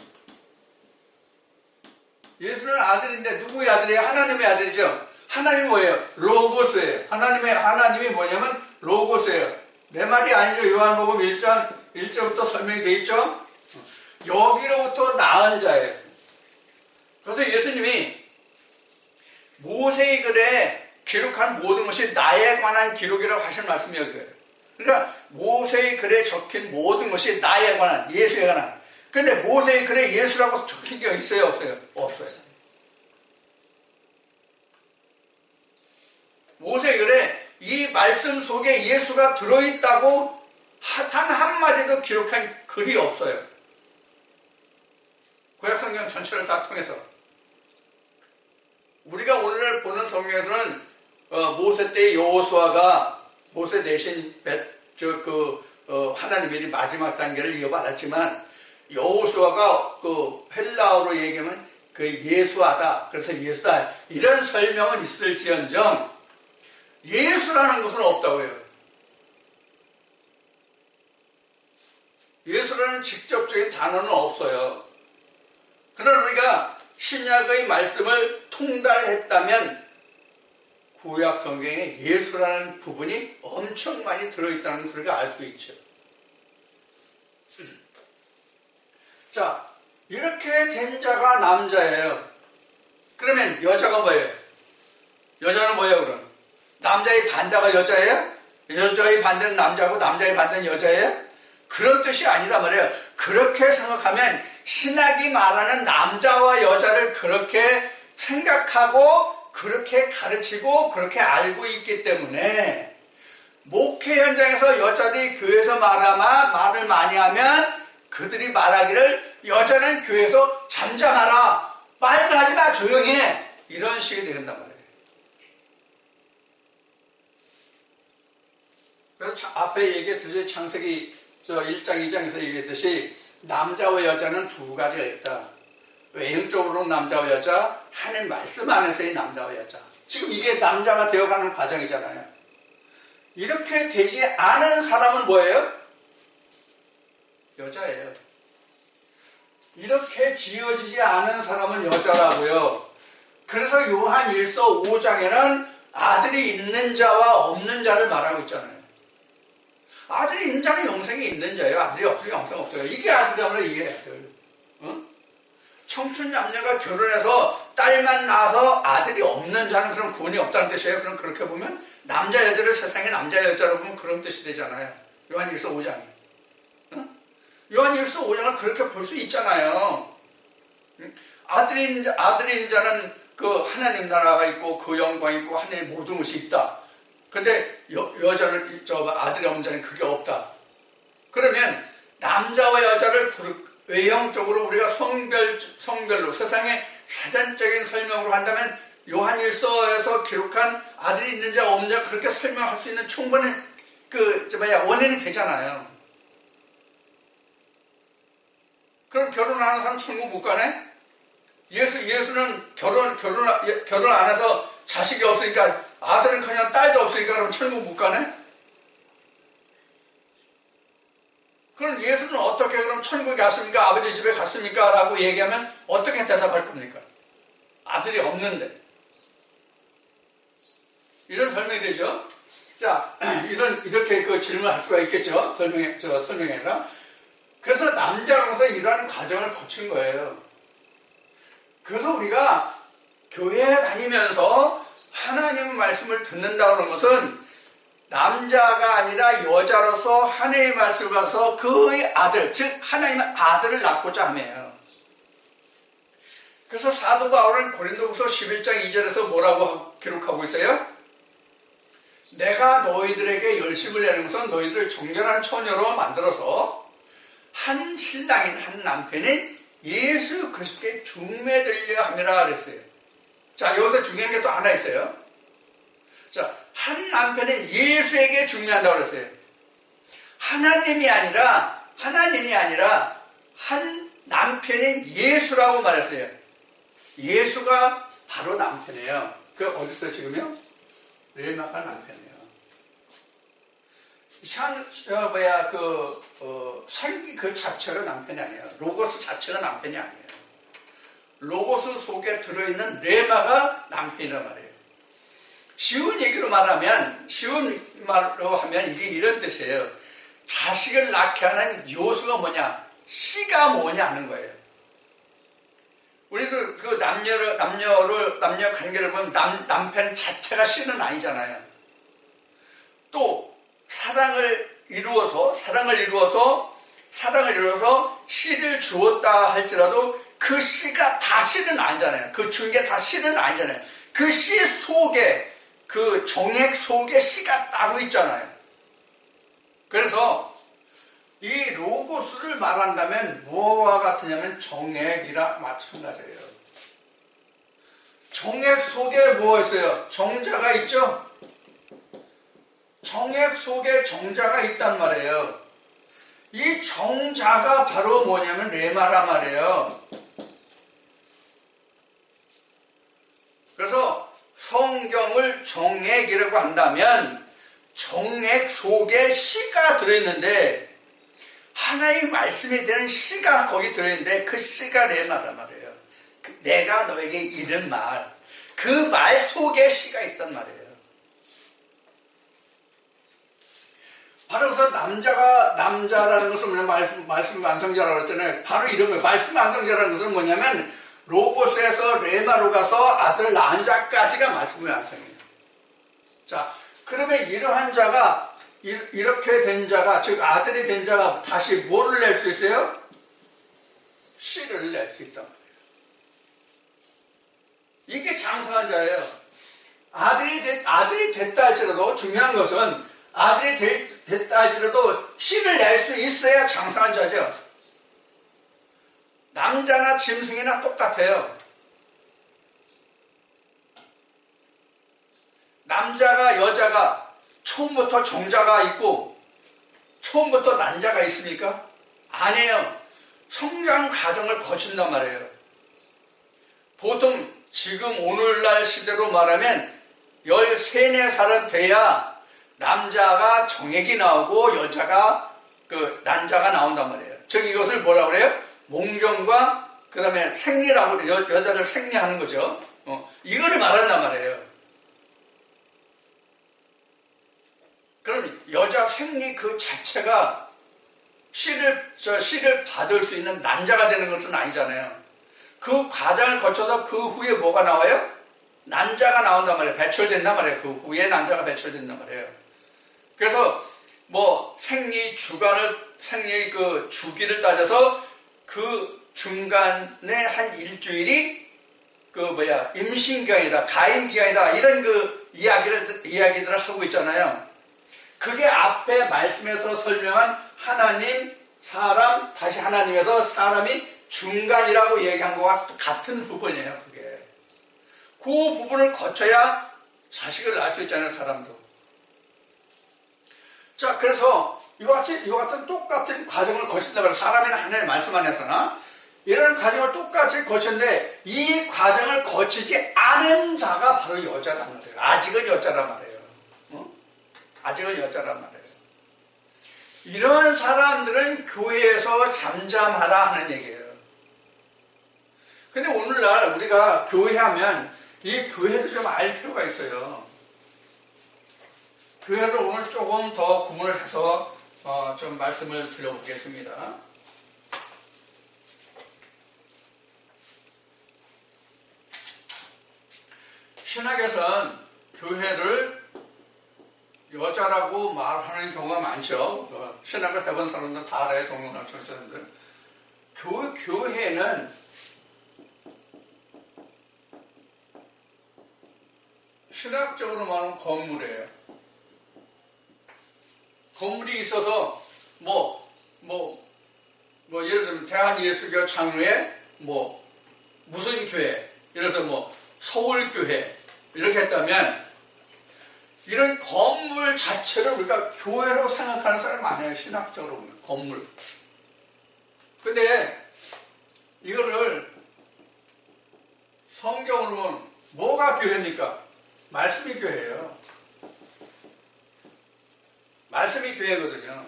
예수는 아들인데 누구의 아들이에요? 하나님의 아들이죠. 하나님이 뭐예요? 로고스예요. 하나님이 뭐냐면 로고스예요. 내 말이 아니죠. 요한복음 1장 1절부터 설명이 되어 있죠. 여기로부터 낳은 자예요. 그래서 예수님이 모세의 글에 기록한 모든 것이 나에 관한 기록이라고 하신 말씀이 여기에요. 그러니까 모세의 글에 적힌 모든 것이 나에 관한, 예수에 관한. 근데 모세의 글에 예수라고 적힌 게 있어요? 없어요? 없어요. 모세의 글에 이 말씀 속에 예수가 들어있다고 단 한마디도 기록한 글이 없어요. 구약성경 전체를 다 통해서. 우리가 오늘 보는 성경에서는 모세 때의 여호수아가 모세 대신 하나님이 마지막 단계를 이어받았지만 여호수아가 그 헬라어로 얘기하면 그 예수하다. 그래서 예수다. 이런 설명은 있을지언정 예수라는 것은 없다고요. 예수라는 직접적인 단어는 없어요. 그러나 우리가 신약의 말씀을 통달했다면 구약 성경에 예수라는 부분이 엄청 많이 들어있다는 것을 우리가 알 수 있죠. 자, 이렇게 된 자가 남자예요. 그러면 여자가 뭐예요? 여자는 뭐예요, 그럼? 남자의 반대가 여자예요? 여자의 반대는 남자고 남자의 반대는 여자예요? 그런 뜻이 아니란 말이에요. 그렇게 생각하면 신학이 말하는 남자와 여자를 그렇게 생각하고 그렇게 가르치고 그렇게 알고 있기 때문에 목회 현장에서 여자들이 교회에서 말을 많이 하면 그들이 말하기를 여자는 교회에서 잠잠하라, 말을 하지 마, 조용히 해, 이런 식이 된단 말이에요. 그래서 앞에 얘기했듯이 창세기 1장 2장에서 얘기했듯이 남자와 여자는 두 가지가 있다. 외형적으로는 남자와 여자, 하나님 말씀 안에서의 남자와 여자. 지금 이게 남자가 되어가는 과정이잖아요. 이렇게 되지 않은 사람은 뭐예요? 여자예요. 이렇게 지어지지 않은 사람은 여자라고요. 그래서 요한 1서 5장에는 아들이 있는 자와 없는 자를 말하고 있잖아요. 아들이 있는 자는 영생이 있는 자예요. 아들이 없으면 영생 없어요. 이게 아들이라면 이게 아들. 청춘 남녀가 결혼해서 딸만 낳아서 아들이 없는 자는 그런 구원이 없다는 뜻이에요. 그럼 그렇게 보면 남자 여자를 세상에 남자 여자로 보면 그런 뜻이 되잖아요. 요한 1서 5장이. 요한 1서 5장을 그렇게 볼 수 있잖아요. 아들이 있는 자는 그 하나님 나라가 있고 그 영광이 있고 하나님의 모든 것이 있다. 근데 여자는 아들이 없는 자는 그게 없다. 그러면 남자와 여자를 외형적으로 우리가 성별로 세상의 사전적인 설명으로 한다면 요한 1서에서 기록한 아들이 있는 자 없는 자 그렇게 설명할 수 있는 충분한 원인이 되잖아요. 그럼 결혼하는 사람 천국 못 가네? 예수는 결혼 안 해서 자식이 없으니까 아들은 그냥 딸도 없으니까 그럼 천국 못 가네? 그럼 예수는 어떻게 그럼 천국에 갔습니까? 아버지 집에 갔습니까? 라고 얘기하면 어떻게 대답할 겁니까? 아들이 없는데. 이런 설명이 되죠? 자, 이렇게 그 질문할 수가 있겠죠? 설명회가. 그래서 남자로서 이러한 과정을 거친 거예요. 그래서 우리가 교회에 다니면서 하나님 말씀을 듣는다는 것은 남자가 아니라 여자로서 하나님의 말씀을 받아서 그의 아들, 즉 하나님의 아들을 낳고자 하며요. 그래서 사도 바울은 고린도후서 11장 2절에서 뭐라고 기록하고 있어요? 내가 너희들에게 열심을 내는 것은 너희들을 정결한 처녀로 만들어서 한 신랑인 한 남편인 예수 그리스도께 중매되려 함이라 그랬어요. 자, 여기서 중요한 게 또 하나 있어요. 자, 한 남편은 예수에게 중매한다고 그랬어요. 하나님이 아니라 한 남편인 예수라고 말했어요. 예수가 바로 남편이에요. 그 어디서 지금요? 레마가 남편이에요. 생기 그 자체가 남편이 아니에요. 로고스 자체가 남편이 아니에요. 로고스 속에 들어있는 레마가 남편이란 말이에요. 쉬운 말로 하면 이게 이런 뜻이에요. 자식을 낳게 하는 요소가 뭐냐? 씨가 뭐냐 하는 거예요. 우리도 그 남녀 관계를 보면 남편 자체가 씨는 아니잖아요. 또 사랑을 이루어서 씨를 주었다 할지라도 그 씨가 다 씨는 아니잖아요. 그 준 게 다 씨는 아니잖아요. 그 씨 속에, 그 정액 속에 씨가 따로 있잖아요. 그래서 이 로고스를 말한다면 뭐와 같으냐면 정액이라 마찬가지예요. 정액 속에 뭐가 있어요? 정자가 있죠? 정액 속에 정자가 있단 말이에요. 이 정자가 바로 뭐냐면 레마란 말이에요. 그래서 성경을 정액이라고 한다면 정액 속에 씨가 들어있는데 하나의 말씀이 되는 씨가 거기 들어있는데 그 씨가 레마란 말이에요. 내가 너에게 이른 말, 그 말 속에 씨가 있단 말이에요. 바로 그래서 남자라는 것은 뭐냐, 말씀 완성자라고 했잖아요. 바로 이런 거예요. 말씀 완성자라는 것은 뭐냐면 로고스에서 레마로 가서 아들 낳은 자까지가 말씀의 완성이에요. 자, 그러면 이러한 자가 이렇게 된 자가, 즉 아들이 된 자가 다시 뭐를 낼 수 있어요? 씨를 낼 수 있단 말이에요. 이게 장성한 자예요. 아들이 됐다 할지라도 중요한 것은 아들이 됐다 할지라도 씨를 낼 수 있어야 장성한 자죠. 남자나 짐승이나 똑같아요. 남자가 여자가 처음부터 정자가 있고 처음부터 난자가 있습니까? 아니에요. 성장 과정을 거친단 말이에요. 보통 지금 오늘날 시대로 말하면 13, 14살은 돼야 남자가 정액이 나오고 여자가 난자가 나온단 말이에요. 즉 이것을 뭐라고 그래요? 몽정과 그 다음에 생리라고 그래요. 여자를 생리하는 거죠. 이거를 말한단 말이에요. 그럼 여자 생리 그 자체가 씨를 받을 수 있는 난자가 되는 것은 아니잖아요. 그 과정을 거쳐서 그 후에 뭐가 나와요? 난자가 나온단 말이에요. 배출된단 말이에요. 그 후에 난자가 배출된단 말이에요. 그래서 뭐 생리의 그 주기를 따져서 그 중간에 한 일주일이 임신기간이다, 가임기간이다, 이런 그 이야기들을 하고 있잖아요. 그게 앞에 말씀에서 설명한 하나님, 사람, 다시 하나님에서 사람이 중간이라고 얘기한 것과 같은 부분이에요, 그게. 그 부분을 거쳐야 자식을 낳을 수 있잖아요, 사람도. 자, 그래서 이와 같은 똑같은 과정을 거친다 말이에요. 사람이나 하나님의 말씀 안에서나 이런 과정을 똑같이 거쳤는데 이 과정을 거치지 않은 자가 바로 여자란 말이에요. 아직은 여자란 말이에요. 아직은 여자란 말이에요. 이런 사람들은 교회에서 잠잠하라 하는 얘기예요. 근데 오늘날 우리가 교회하면 이 교회를 좀 알 필요가 있어요. 교회를 오늘 조금 더 구분을 해서 좀 말씀을 드려보겠습니다. 신학에서는 교회를 여자라고 말하는 경우가 많죠. 신학을 해본 사람들 다 알아요. 동영상 청취자분들. 교회는 신학적으로 말하면 건물이에요. 건물이 있어서 예를 들면 대한예수교 장로에 무슨 교회, 예를 들면 서울교회 이렇게 했다면 이런 건물 자체를 우리가 교회로 생각하는 사람이 많아요. 신학적으로 보면 건물. 근데 이거를 성경으로 보면 뭐가 교회입니까? 말씀이 교회예요. 말씀이 교회거든요.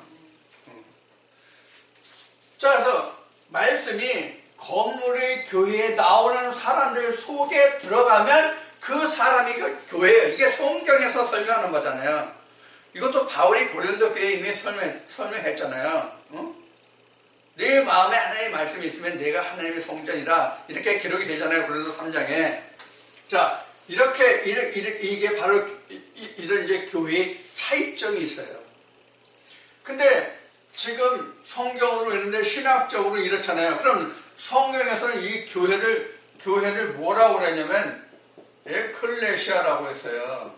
자, 그래서 말씀이 건물의 교회에 나오는 사람들 속에 들어가면 그 사람이 그 교회예요. 이게 성경에서 설명하는 거잖아요. 이것도 바울이 고린도 교회에 이미 설명했잖아요. 내 마음에 하나님의 말씀이 있으면 내가 하나님의 성전이다. 이렇게 기록이 되잖아요. 고린도 3장에. 자, 이게 바로 이런 이제 교회의 차이점이 있어요. 근데 지금 성경으로 있는데 신학적으로 이렇잖아요. 그럼 성경에서는 이 교회를 뭐라고 그랬냐면 에클레시아라고 했어요.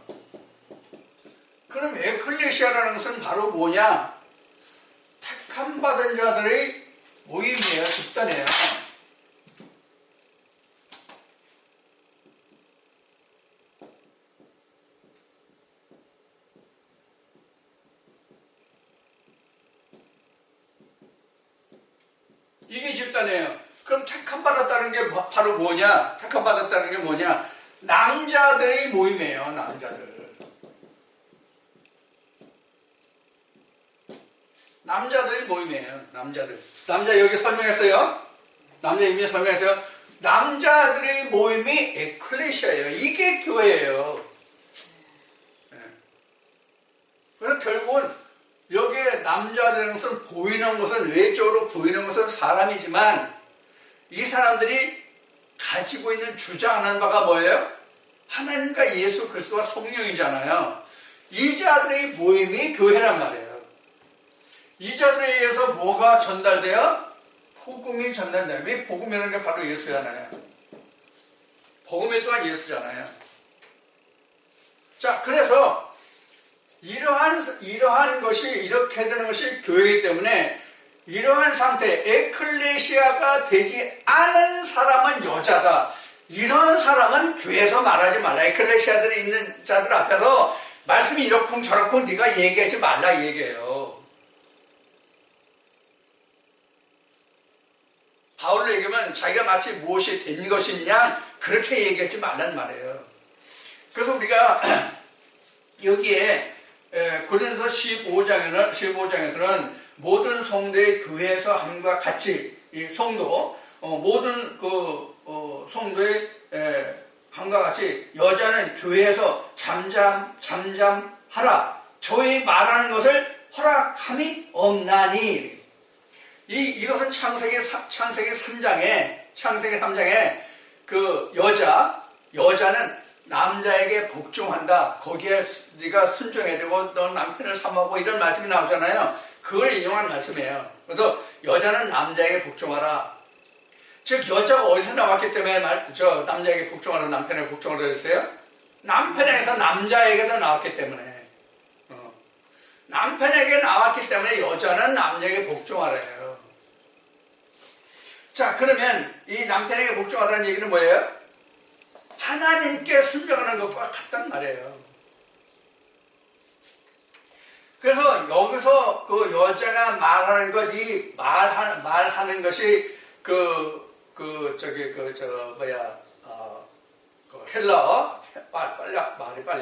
그럼 에클레시아라는 것은 바로 뭐냐? 택함 받은 자들의 모임이에요. 집단이에요. 이게 집단이에요. 그럼 택함 받았다는 게 바로 뭐냐? 택함 받았다는 게 뭐냐? 남자들의 모임이에요. 남자들의 모임이에요. 남자 여기 설명했어요. 남자 이미 설명했어요. 남자들의 모임이 에클레시아예요. 이게 교회예요. 그래서 결국은 여기에 남자들의 것은 보이는 것은 외적으로 보이는 것은 사람이지만 이 사람들이 가지고 있는 주장하는 바가 뭐예요? 하나님과 예수 그리스도와 성령이잖아요. 이 자들의 모임이 교회란 말이에요. 이 자들에 의해서 뭐가 전달돼요? 복음이 전달돼요. 왜 복음이라는 게 바로 예수잖아요. 복음이 또한 예수잖아요. 자, 그래서 이러한 것이 이렇게 되는 것이 교회이기 때문에 이러한 상태, 에클레시아가 되지 않은 사람은 여자다. 이런 사람은 교회에서 말하지 말라. 에클레시아들이 있는 자들 앞에서 말씀이 이렇쿵 저렇쿵 네가 얘기하지 말라 이 얘기예요. 바울로 얘기하면 자기가 마치 무엇이 된 것이냐 그렇게 얘기하지 말란 말이에요. 그래서 우리가 여기에 고린도 15장에서는 모든 성도의 교회에서 함과 같이 이 성도 모든 성도의 함과 같이 여자는 교회에서 잠잠하라. 저희 말하는 것을 허락함이 없나니. 이것은 창세기 3장에 그 여자는 남자에게 복종한다. 거기에 네가 순종해야 되고 너 남편을 사모하고 이런 말씀이 나오잖아요. 그걸 인용한 말씀이에요. 그래서 여자는 남자에게 복종하라. 즉 여자가 어디서 나왔기 때문에 남자에게 복종하라 남편에게 복종하라 그랬어요? 남편에게서 남자에게서 나왔기 때문에 남편에게 나왔기 때문에 여자는 남자에게 복종하래요. 자, 그러면 이 남편에게 복종하라는 얘기는 뭐예요? 하나님께 순종하는 것과 같단 말이에요. 그래서 여기서 그 여자가 말하는 것, 이 말하는 것이 헬라어, 말이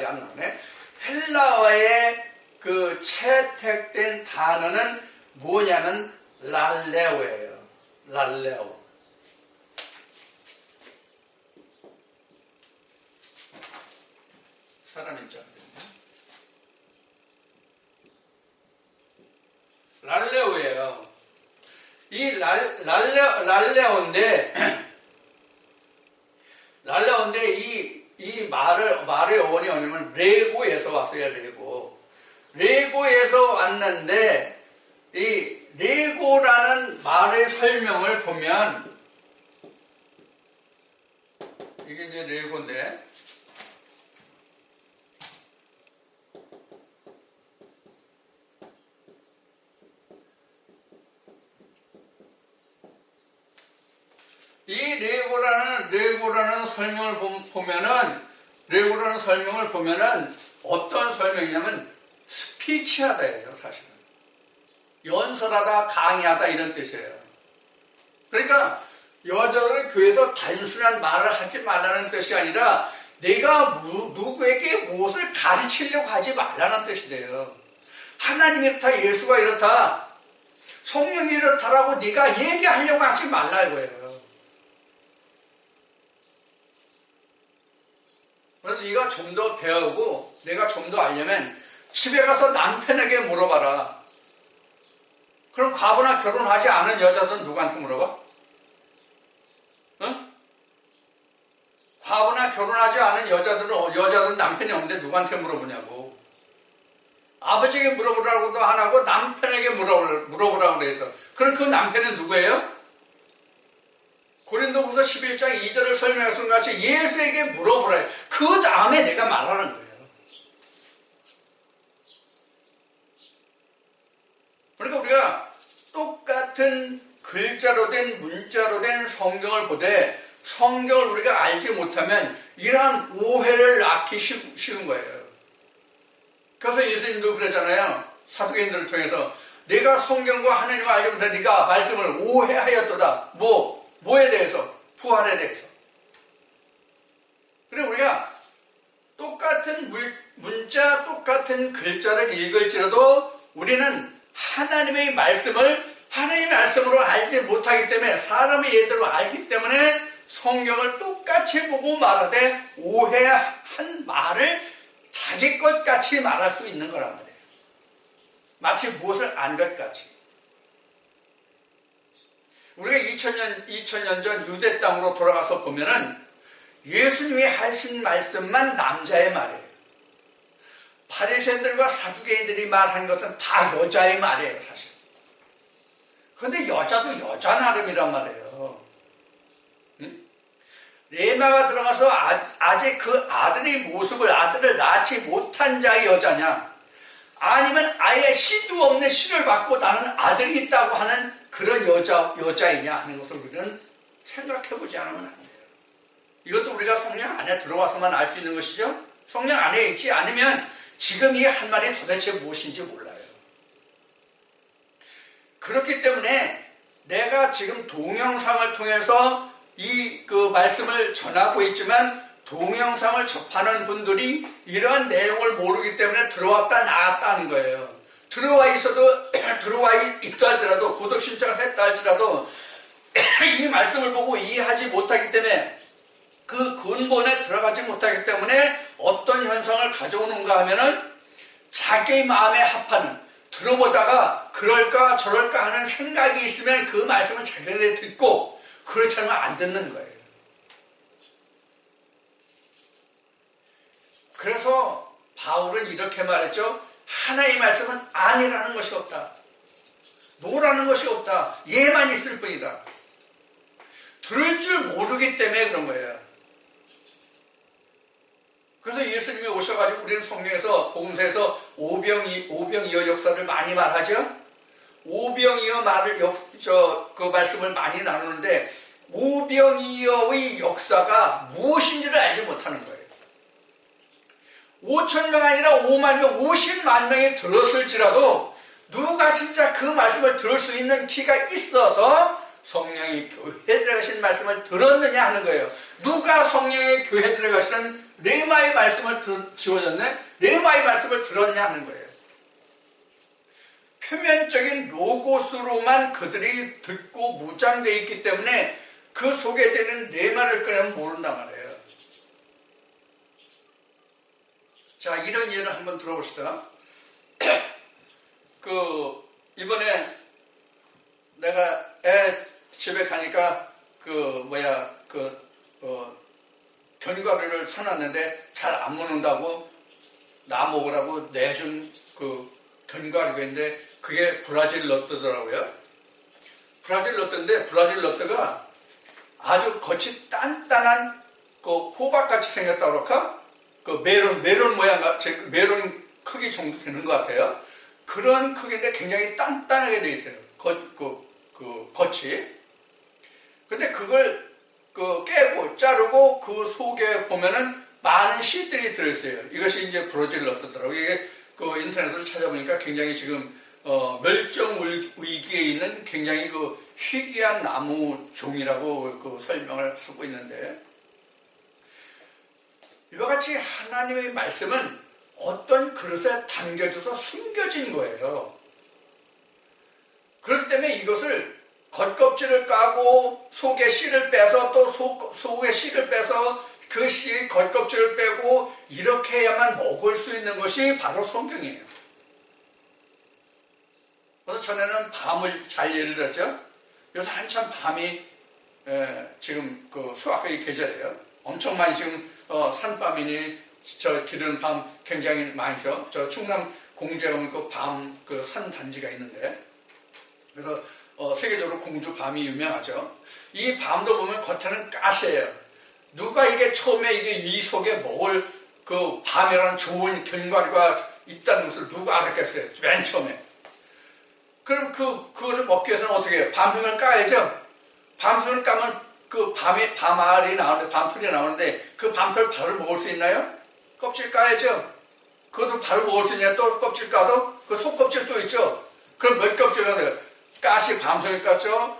안 나오네. 헬라어에 그 채택된 단어는 뭐냐면 랄레오예요. 랄레오. 사람 있죠. 랄레오예요. 이 랄레오인데 이 말의 어원이 뭐냐면 레고에서 왔어요. 레고에서 왔는데 이 레고라는 말의 설명을 보면 이게 이제 레고인데 이 레고라는 설명을 보면은 어떤 설명이냐면 스피치하다예요, 사실은. 연설하다, 강의하다 이런 뜻이에요. 그러니까 여자들은 교회에서 단순한 말을 하지 말라는 뜻이 아니라 내가 누구에게 무엇을 가르치려고 하지 말라는 뜻이래요. 하나님이 이렇다, 예수가 이렇다, 성령이 이렇다라고 네가 얘기하려고 하지 말라 이거예요. 그래서 네가 좀 더 배우고 내가 좀 더 알려면 집에 가서 남편에게 물어봐라. 그럼 과거나 결혼하지 않은 여자들은 누구한테 물어봐? 응? 과거나 결혼하지 않은 여자들은 남편이 없는데 누구한테 물어보냐고. 아버지에게 물어보라고도 안 하고 남편에게 물어보라고 그래서. 그럼 그 남편은 누구예요? 고린도후서 11장 2절을 설명하신 것 같이 예수에게 물어보라. 그 다음에 내가 말하는 거예요. 그러니까 우리가 똑같은 글자로 된 문자로 된 성경을 보되 성경을 우리가 알지 못하면 이러한 오해를 낳기 쉬운 거예요. 그래서 예수님도 그러잖아요. 사도행전을 통해서 내가 성경과 하나님을 알지 못해 네가 말씀을 오해하였도다. 뭐에 대해서? 부활에 대해서. 그래 우리가 똑같은 문자, 똑같은 글자를 읽을지라도 우리는 하나님의 말씀을 하나님의 말씀으로 알지 못하기 때문에 사람의 예대로 알기 때문에 성경을 똑같이 보고 말하되 오해한 말을 자기 것 같이 말할 수 있는 거란 말이에요. 마치 무엇을 안 것 같이. 우리가 2000년 전 유대 땅으로 돌아가서 보면은 예수님이 하신 말씀만 남자의 말이에요. 바리새인들과 사두개인들이 말한 것은 다 여자의 말이에요, 사실. 그런데 여자도 여자 나름이란 말이에요. 응? 레마가 들어가서 아직 그 아들을 낳지 못한 자의 여자냐, 아니면 아예 씨도 없는 씨를 받고 나는 아들이 있다고 하는 그런 여자이냐 하는 것을 우리는 생각해보지 않으면 안 돼요. 이것도 우리가 성령 안에 들어와서만 알 수 있는 것이죠. 성령 안에 있지 않으면 지금 이 한 말이 도대체 무엇인지 몰라요. 그렇기 때문에 내가 지금 동영상을 통해서 그 말씀을 전하고 있지만 동영상을 접하는 분들이 이러한 내용을 모르기 때문에 들어왔다 나왔다 하는 거예요. 들어와 있다 할지라도 구독 신청을 했다 할지라도 이 말씀을 보고 이해하지 못하기 때문에 그 근본에 들어가지 못하기 때문에 어떤 현상을 가져오는가 하면은 자기 마음에 합하는, 들어보다가 그럴까 저럴까 하는 생각이 있으면 그 말씀을 제대로 듣고 그렇지 않으면 안 듣는 거예요. 그래서 바울은 이렇게 말했죠. 하나의 말씀은 아니라는 것이 없다. 노라는 것이 없다. 예만 있을 뿐이다. 들을 줄 모르기 때문에 그런 거예요. 그래서 예수님이 오셔가지고 우리는 성경에서 복음서에서 오병이어 역사를 많이 말하죠. 오병이어 그 말씀을 많이 나누는데 오병이어의 역사가 무엇인지를 알지 못하는 거예요. 5,000명 아니라 5만 명, 50만 명이 들었을지라도 누가 진짜 그 말씀을 들을 수 있는 키가 있어서 성령이 교회에 들어가신 말씀을 들었느냐 하는 거예요. 누가 성령의 교회에 들어가시는 레마의 말씀을 지워졌네? 레마의 말씀을 들었냐 하는 거예요. 표면적인 로고스로만 그들이 듣고 무장되어 있기 때문에 그 속에 되는 레마를 꺼내면 모른단 말이에요. 자, 이런 예를 한번 들어봅시다. 이번에 내가 애 집에 가니까 견과류를 사놨는데 잘 안 먹는다고 나 먹으라고 내준 그 견과류인데 그게 브라질 너트더라고요. 브라질 너트인데 브라질 너트가 아주 겉이 단단한 그 호박같이 생겼다고 그럴까? 그 메론 모양, 메론 크기 정도 되는 것 같아요. 그런 크기인데 굉장히 단단하게 되어 있어요. 겉이. 근데 그걸 깨고 자르고 그 속에 보면은 많은 시들이 들어있어요. 이것이 이제 브로질러스더라고요. 이게 그 인터넷으로 찾아보니까 굉장히 지금 멸종 위기에 있는 굉장히 그 희귀한 나무 종이라고 그 설명을 하고 있는데, 이와 같이 하나님의 말씀은 어떤 그릇에 담겨져서 숨겨진 거예요. 그렇기 때문에 이것을 겉껍질을 까고 속에 씨를 빼서 또 속에 씨를 빼서 그 씨의 겉껍질을 빼고 이렇게 해야만 먹을 수 있는 것이 바로 성경이에요. 그래서 전에는 밤을 잘 예를 들었죠. 요새 한참 밤이 지금 그 수확의 계절이에요. 엄청 많이 지금 산밤이니 저 기른 밤 굉장히 많이죠. 저 충남 공주에 가면 그 밤 그 산 단지가 있는데, 그래서 세계적으로 공주 밤이 유명하죠. 이 밤도 보면 겉에는 가시예요. 누가 이게 처음에 이게 이 속에 먹을 그 밤이라는 좋은 견과류가 있다는 것을 누가 알았겠어요? 맨 처음에. 그럼 그거를 먹기 위해서는 어떻게 해요? 밤송을 까야죠. 밤송을 까면 그 밤알이 나오는데, 밤털이 나오는데 그 밤털 바로 먹을 수 있나요? 껍질 까야죠. 그것도 바로 먹을 수 있냐? 또 껍질 까도 그 속껍질 또 있죠. 그럼 몇 껍질 까요? 가시 밤송이 깠죠.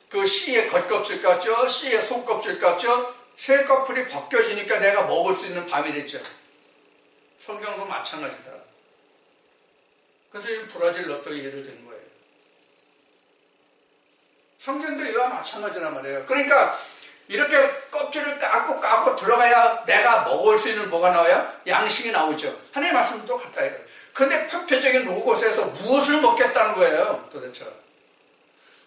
그 씨의 겉껍질 깠죠. 씨의 속껍질 깠죠. 새 껍질이 벗겨지니까 내가 먹을 수 있는 밤이 됐죠. 성경도 마찬가지다. 그래서 이 브라질 너또 예를 든 거예요. 성경도 이와 마찬가지란 말이에요. 그러니까 이렇게 껍질을 까고 들어가야 내가 먹을 수 있는 뭐가 나와요? 양식이 나오죠. 하나님의 말씀도 똑같다 이거예요. 근데 표표적인 로고스에서 무엇을 먹겠다는 거예요, 도대체?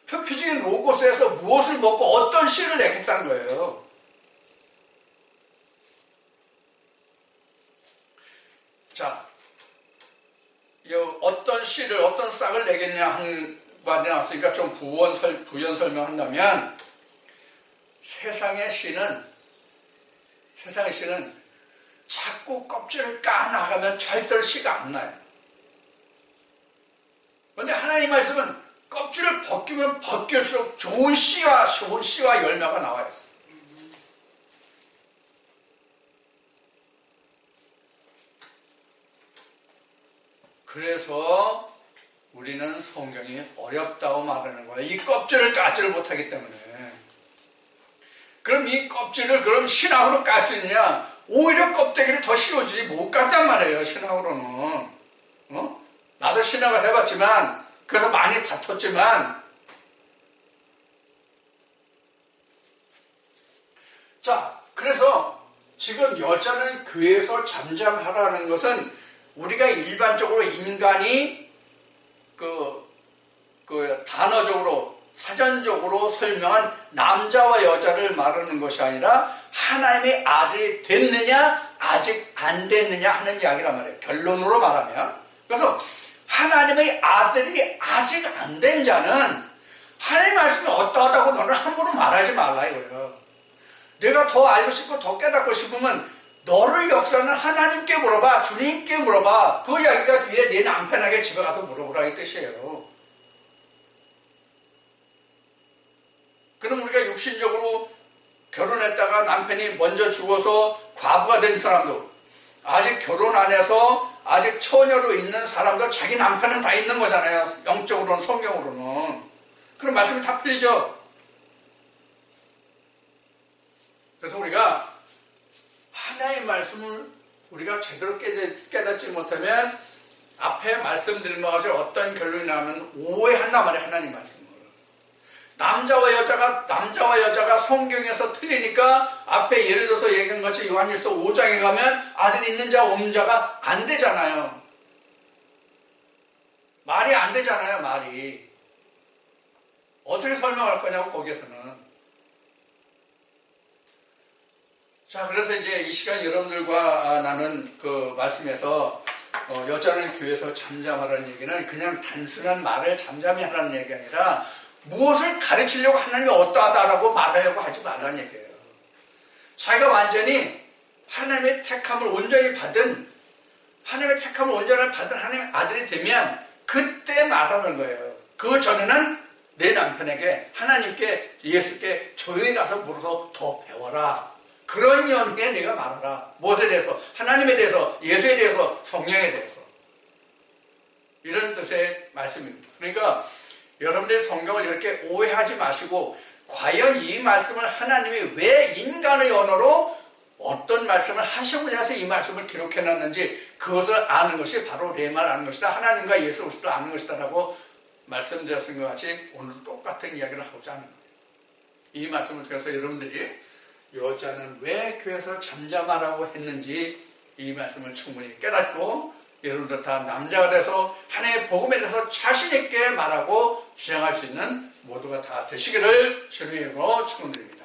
표표적인 로고스에서 무엇을 먹고 어떤 씨를 내겠다는 거예요. 자, 어떤 씨를, 어떤 싹을 내겠냐 하는 말이 나왔으니까 좀 부연 설명한다면, 세상의 씨는 자꾸 껍질을 까나가면 절대로 씨가 안 나요. 그런데 하나님 말씀은 껍질을 벗기면 벗길수록 좋은 씨와 열매가 나와요. 그래서 우리는 성경이 어렵다고 말하는 거예요. 이 껍질을 까지를 못하기 때문에. 그럼 이 껍질을 그럼 신학으로 깔 수 있느냐? 오히려 껍데기를 더 씌워주지 못 깐단 말이에요, 신학으로는. 나도 신학을 해봤지만, 그래서 많이 다퉜지만, 자, 그래서 지금 여자는 교회에서 잠잠하라는 것은 우리가 일반적으로 인간이 단어적으로, 사전적으로 설명한 남자와 여자를 말하는 것이 아니라 하나님의 아들이 됐느냐, 아직 안 됐느냐 하는 이야기란 말이에요. 결론으로 말하면. 그래서 하나님의 아들이 아직 안 된 자는 하나님의 말씀이 어떠하다고 너는 함부로 말하지 말라 이거예요. 내가 더 알고 싶고 더 깨닫고 싶으면 너를 역사하는 하나님께 물어봐, 주님께 물어봐. 그 이야기가 뒤에 내 남편에게 집에 가서 물어보라 이 뜻이에요. 그럼 우리가 육신적으로 결혼했다가 남편이 먼저 죽어서 과부가 된 사람도, 아직 결혼 안 해서 아직 처녀로 있는 사람도 자기 남편은 다 있는 거잖아요. 영적으로는, 성경으로는. 그럼 말씀이 다 풀리죠. 그래서 우리가 하나의 말씀을 우리가 제대로 깨닫지 못하면 앞에 말씀드린 바와 같이 어떤 결론이 나면 오해한단 말이에요. 하나님 말씀을. 남자와 여자가 성경에서 틀리니까 앞에 예를 들어서 얘기한 것이 요한일서 5장에 가면 아들이 있는 자 없는 자가 안 되잖아요. 말이 안 되잖아요. 말이. 어떻게 설명할 거냐고 거기에서는. 자, 그래서 이제 이 시간 여러분들과 나눈 그 말씀에서 여자는 교회에서 잠잠하라는 얘기는 그냥 단순한 말을 잠잠히 하라는 얘기가 아니라 무엇을 가르치려고 하나님이 어떠하다라고 말하려고 하지 말라는 얘기예요. 자기가 완전히 하나님의 택함을 온전히 받은 하나님의 아들이 되면 그때 말하는 거예요. 그 전에는 내 남편에게, 하나님께, 예수께 조용히 가서 물어서 더 배워라. 그 그런 연후에 네가 말하라. 무엇에 대해서? 하나님에 대해서, 예수에 대해서, 성령에 대해서. 이런 뜻의 말씀입니다. 그러니까 여러분들이 성경을 이렇게 오해하지 마시고 과연 이 말씀을 하나님이 왜 인간의 언어로 어떤 말씀을 하시고자 해서 이 말씀을 기록해놨는지 그것을 아는 것이 바로 레마를 아는 것이다. 하나님과 예수 그리스도를 아는 것이다 라고 말씀드렸은 것 같이 오늘 똑같은 이야기를 하고자 하는 거예요. 이 말씀을 통해서 여러분들이 여자는 왜 교회에서 잠잠하라고 했는지 이 말씀을 충분히 깨닫고 여러분들 다 남자가 돼서 하나님의 복음에 대해서 자신 있게 말하고 주장할 수 있는 모두가 다 되시기를 주님의 이름으로 축원드립니다.